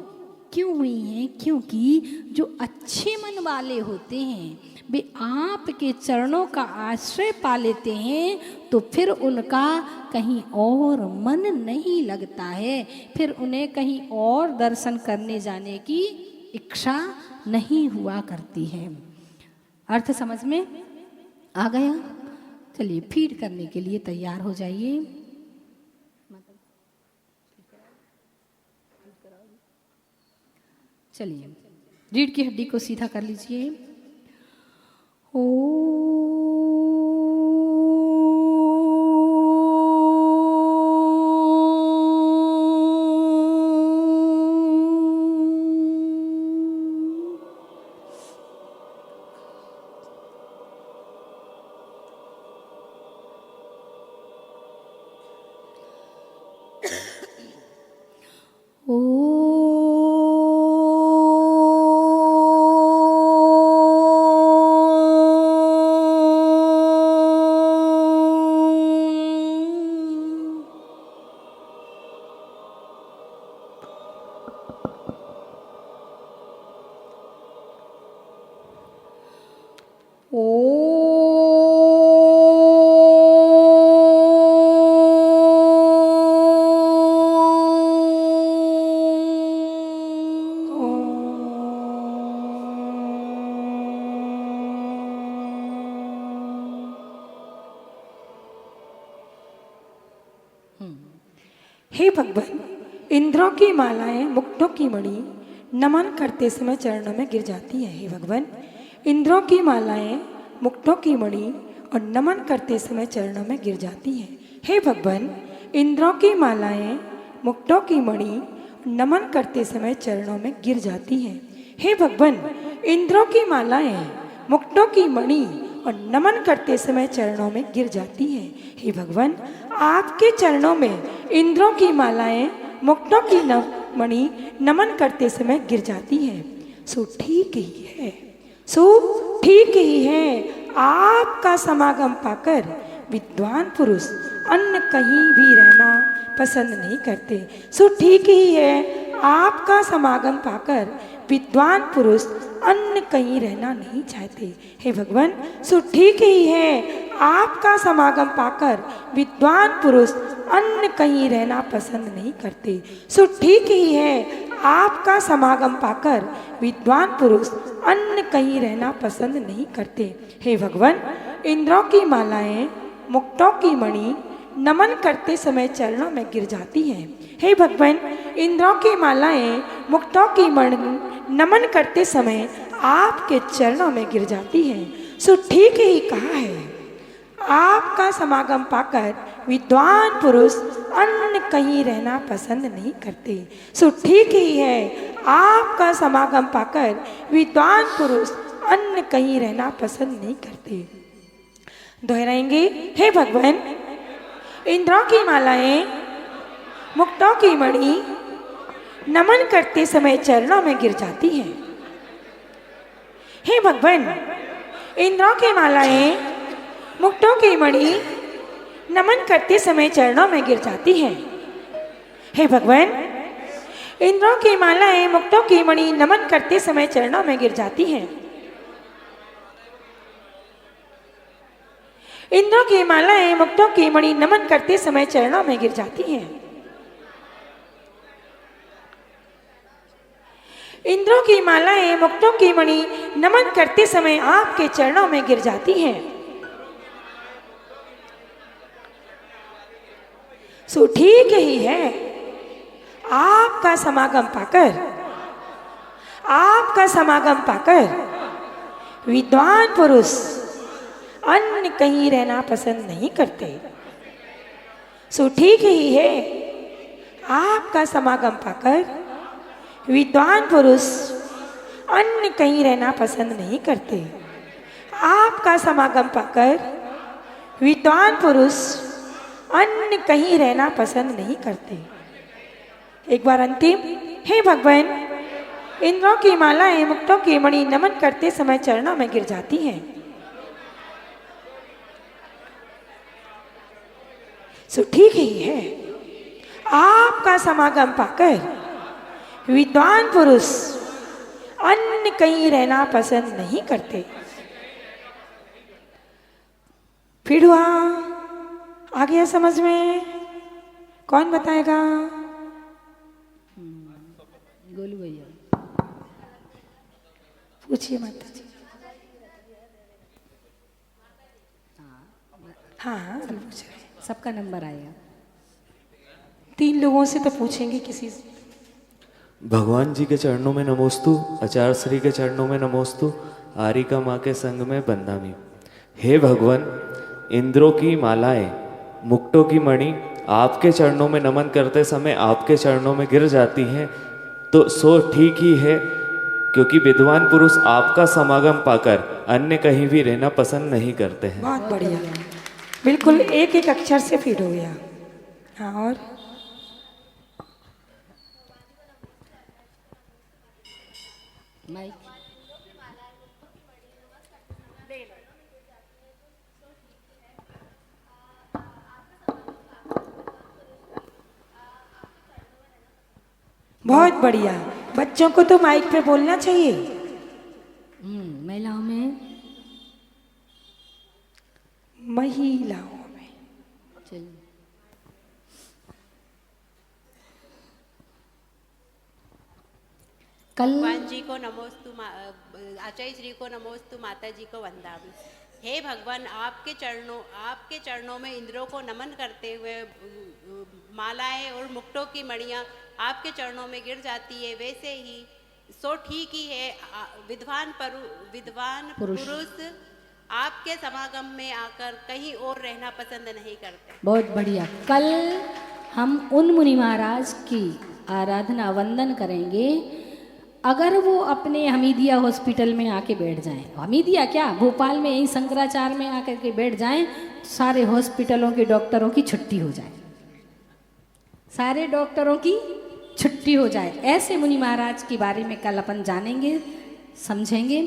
हुई हैं? क्योंकि जो अच्छे मन वाले होते हैं वे आपके चरणों का आश्रय पा लेते हैं, तो फिर उनका कहीं और मन नहीं लगता है, फिर उन्हें कहीं और दर्शन करने जाने की इच्छा नहीं हुआ करती है। अर्थ समझ में आ गया? चलिए फीड करने के लिए तैयार हो जाइए। चलिए रीढ़ की हड्डी को सीधा कर लीजिए। हे भगवान, इंद्रों की मालाएं मुक्तों की मणि नमन करते समय चरणों में गिर जाती है। हे भगवान, इंद्रों की मालाएं मुक्तों की मणि और नमन करते समय चरणों में गिर जाती है। हे भगवान, इंद्रों की मालाएं मुक्तों की मणि नमन करते समय चरणों में गिर जाती हैं। हे भगवान, इंद्रों की मालाएं मुक्तों की मणि और नमन करते समय चरणों में गिर जाती हैं। हे भगवान, आपके चरणों में इंद्रों की मालाएं मुक्तों की मणि नमन करते समय गिर जाती हैं। सो ठीक ही है, सो ठीक ही है, आपका समागम पाकर विद्वान पुरुष अन्य कहीं भी रहना पसंद नहीं करते। सो ठीक ही है, आपका समागम पाकर विद्वान पुरुष अन्य कहीं रहना नहीं चाहते। हे भगवान, सो ठीक ही है, आपका समागम पाकर विद्वान पुरुष अन्य कहीं रहना पसंद नहीं करते। सो ठीक ही है, आपका समागम पाकर विद्वान पुरुष अन्य कहीं रहना पसंद नहीं करते। हे भगवान, इंद्रों की मालाएं मुक्तों की मणि नमन करते समय चरणों में गिर जाती हैं। हे भगवान, इंद्रों की मालाएं मुक्तों की मणि नमन करते समय आपके चरणों में गिर जाती हैं। सो ठीक ही कहा है, आपका समागम पाकर विद्वान पुरुष अन्य कहीं रहना पसंद नहीं करते। सो ठीक ही है, आपका समागम पाकर विद्वान पुरुष अन्य कहीं रहना पसंद नहीं करते। दोहराएंगे। हे भगवान, इंद्रों की मालाएं मुक्तों की मणि नमन करते समय चरणों में गिर जाती हैं। हे भगवान, इंद्रों की मालाएं मुक्तों की मणि नमन करते समय चरणों में गिर जाती हैं। हे भगवान, इंद्रों की मालाएं मुक्तों की मणि नमन करते समय चरणों में गिर जाती हैं। इंद्रों की मालाएं मुक्तों की मणि नमन करते समय चरणों में गिर जाती हैं। इंद्रों की मालाएं मुक्तों की मणि नमन करते समय आपके चरणों में गिर जाती हैं। सो ठीक ही है, आपका समागम पाकर विद्वान पुरुष अन्य कहीं रहना पसंद नहीं करते। सो ठीक ही है, आपका समागम पाकर विद्वान पुरुष अन्य कहीं रहना पसंद नहीं करते। आपका समागम पाकर विद्वान पुरुष अन्य कहीं रहना पसंद नहीं करते। एक बार अंतिम। हे भगवान, इंद्रों की मालाएं मुक्तों की मणि नमन करते समय चरणों में गिर जाती हैं। सो ठीक ही है, आपका समागम पाकर विद्वान पुरुष अन्य कहीं रहना पसंद नहीं करते। फिर हुआ, आ गया समझ में? कौन बताएगा? गोलू भैया पूछिए माता जी। हाँ, सब पूछ रहे हैं। सबका नंबर आएगा। 3 लोगों से तो पूछेंगे किसी से। भगवान जी के चरणों में नमोस्तु, आचार्य श्री के चरणों में नमोस्तु, आरिका माँ के संग में बंदामी। हे भगवान, इंद्रों की मालाएं मुक्तों की मणि आपके चरणों में नमन करते समय आपके चरणों में गिर जाती हैं, तो सो ठीक ही है, क्योंकि विद्वान पुरुष आपका समागम पाकर अन्य कहीं भी रहना पसंद नहीं करते हैं। बहुत बढ़िया, बिल्कुल एक एक अक्षर से फिट हो गया। हाँ, और माइक बहुत बढ़िया। बच्चों को तो माइक पे बोलना चाहिए। महिलाओं में चलिए। कल भगवान जी को नमोस्तु, आचार्य श्री को नमोस्तु, माता जी को वंदामि। हे भगवान, आपके चरणों में इंद्रों को नमन करते हुए मालाएं और मुक्तों की मणियाँ आपके चरणों में गिर जाती है, वैसे ही सो ठीक ही है विद्वान पुरुष आपके समागम में आकर कहीं और रहना पसंद नहीं करते। बहुत बढ़िया। कल हम उन मुनि महाराज की आराधना वंदन करेंगे अगर वो अपने हमीदिया हॉस्पिटल में आके बैठ जाएं। हमीदिया क्या, भोपाल में यही शंकराचार्य में आकर के बैठ जाएं, तो सारे हॉस्पिटलों के डॉक्टरों की छुट्टी हो जाए, सारे डॉक्टरों की छुट्टी हो जाए। ऐसे मुनि महाराज के बारे में कल अपन जानेंगे, समझेंगे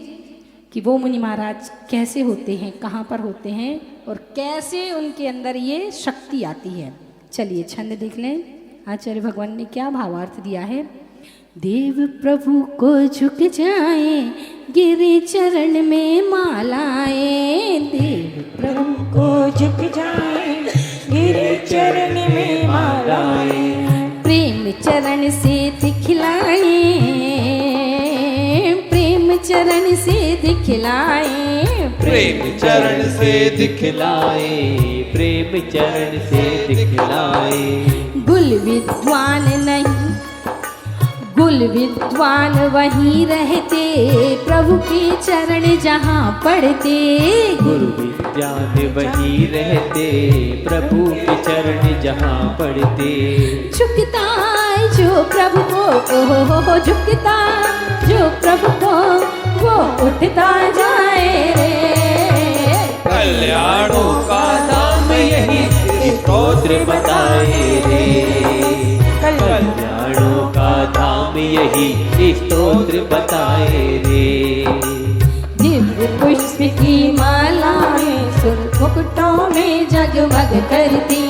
कि वो मुनि महाराज कैसे होते हैं, कहाँ पर होते हैं और कैसे उनके अंदर ये शक्ति आती है। चलिए छंद देख लें। आचार्य भगवान ने क्या भावार्थ दिया है। देव प्रभु को झुक जाए गिरे चरण में मालाएं, देव प्रभु को झुक जाए गिरे चरण में मालाएं, प्रेम चरण से दिखलाए, प्रेम चरण से दिखलाए, प्रेम चरण से दिखलाए, प्रेम चरण से दिखलाए। गुल विद्वान नहीं गुल विद्वान वहीं रहते, प्रभु के चरण जहाँ पढ़ते, गुरु विद्वान वहीं रहते, प्रभु के चरण जहाँ पढ़ते। झुकता जो प्रभु को, ओहो झुकता जो प्रभु को, वो उठता जाए रे। कल्याणों का नाम यही स्तोत्र बताए रे, कल्याणों का धाम यही स्तोत्र बताए रे। दिव्य पुष्प की मालाएं सुर मुकुटों में जगमग करती,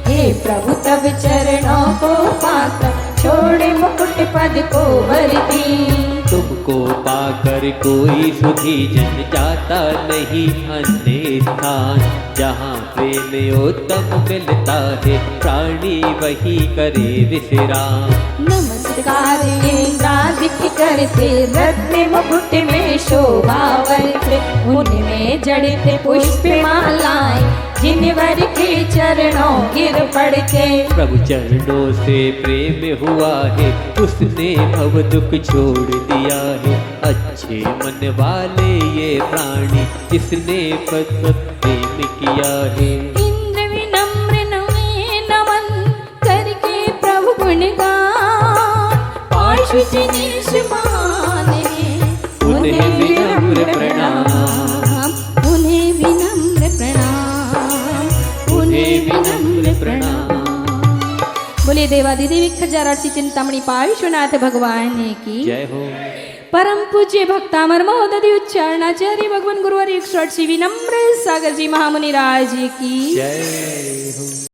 हे प्रभु तब चरणों को पाकर छोड़े मुकुट पद को भरती। तुमको पाकर कोई सुधी जन जाता नहीं अन्य स्थान, जहाँ प्रेम उत्तम मिलता है प्राणी वही करे विश्राम। नमस्कार इंद्रादिक करते, रत्न मुकुट में शोभा बढ़ते, उनमें जड़ते पुष्प मालाएं जिनवर के चरणों गिर पड़ते। प्रभु चरणों से प्रेम हुआ है, उसने भव दुख छोड़ दिया है। अच्छे मन वाले ये प्राणी जिसने पद प्रेम किया है। इंद्र विनम्र नमन करके प्रभु गुणगान, पाशुचिनीश मान उन्हें विनम्र प्रणाम, उन्हें विनम्र प्रणाम, उन्हें विनम्र प्रणाम। बोलिए देवादिदेवी खजाराची चिंतामणि पार्श्वनाथ भगवान की जय हो। परम पूज्य भक्तामर महोदय उच्चारणाचार्य भगवान गुरुवार 108 विनम्र सागर जी महामुनि राज की जय।